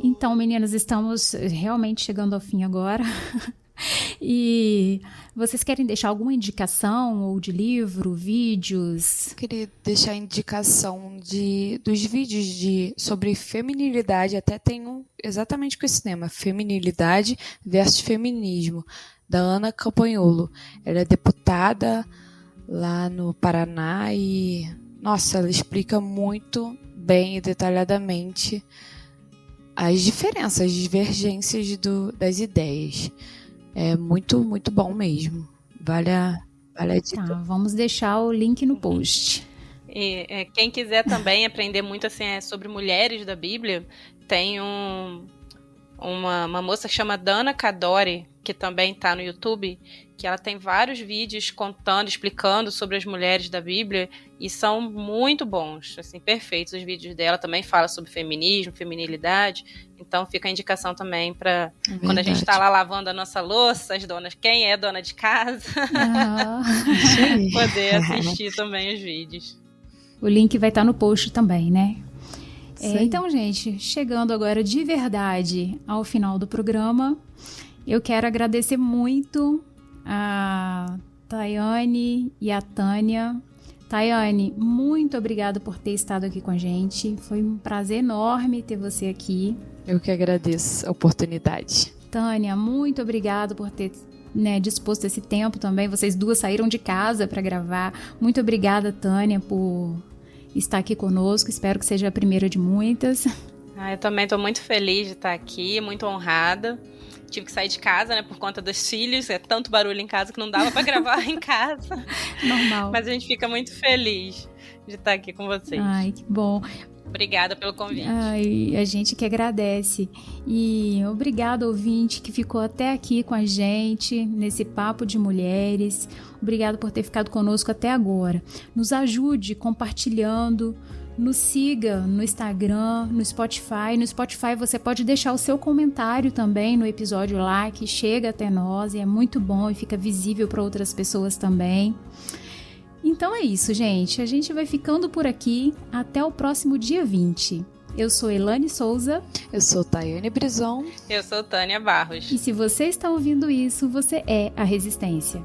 Então, meninas, estamos realmente chegando ao fim agora. E vocês querem deixar alguma indicação ou de livro, vídeos? Eu queria deixar a indicação dos vídeos sobre feminilidade. Até tenho exatamente com esse tema, feminilidade versus feminismo, da Ana Campanholo. Ela é deputada lá no Paraná e, nossa, ela explica muito bem e detalhadamente as diferenças, as divergências das ideias. É muito, muito bom mesmo. Vale a dica. Tá, vamos deixar o link no post. E, quem quiser também aprender muito assim, sobre mulheres da Bíblia, tem uma moça que chama Dana Kadori, que também está no YouTube, que ela tem vários vídeos contando, explicando sobre as mulheres da Bíblia, e são muito bons, assim, perfeitos os vídeos dela. Também fala sobre feminismo, feminilidade, então fica a indicação também para quando a gente está lá lavando a nossa louça, as donas, quem é dona de casa, poder assistir também os vídeos. O link vai estar no post também, né? Então, gente, chegando agora de verdade ao final do programa, eu quero agradecer muito a Tayane e a Tânia. Tayane, muito obrigada por ter estado aqui com a gente. Foi um prazer enorme ter você aqui. Eu que agradeço a oportunidade. Tânia, muito obrigada por ter disposto esse tempo também. Vocês duas saíram de casa para gravar. Muito obrigada, Tânia, por estar aqui conosco. Espero que seja a primeira de muitas. Eu também estou muito feliz de estar aqui, muito honrada. Tive que sair de casa, por conta dos filhos. É tanto barulho em casa que não dava para gravar em casa. Normal. Mas a gente fica muito feliz de estar aqui com vocês. Ai, que bom. Obrigada pelo convite. Ai, a gente que agradece. E obrigada, ouvinte, que ficou até aqui com a gente nesse Papo de Mulheres. Obrigada por ter ficado conosco até agora. Nos ajude compartilhando. Nos siga no Instagram, no Spotify. No Spotify você pode deixar o seu comentário também no episódio lá, que chega até nós e é muito bom e fica visível para outras pessoas também. Então é isso, gente. A gente vai ficando por aqui. Até o próximo dia 20. Eu sou Elane Souza. Eu sou Tayane Brison. Eu sou Tânia Barros. E se você está ouvindo isso, você é a Resistência.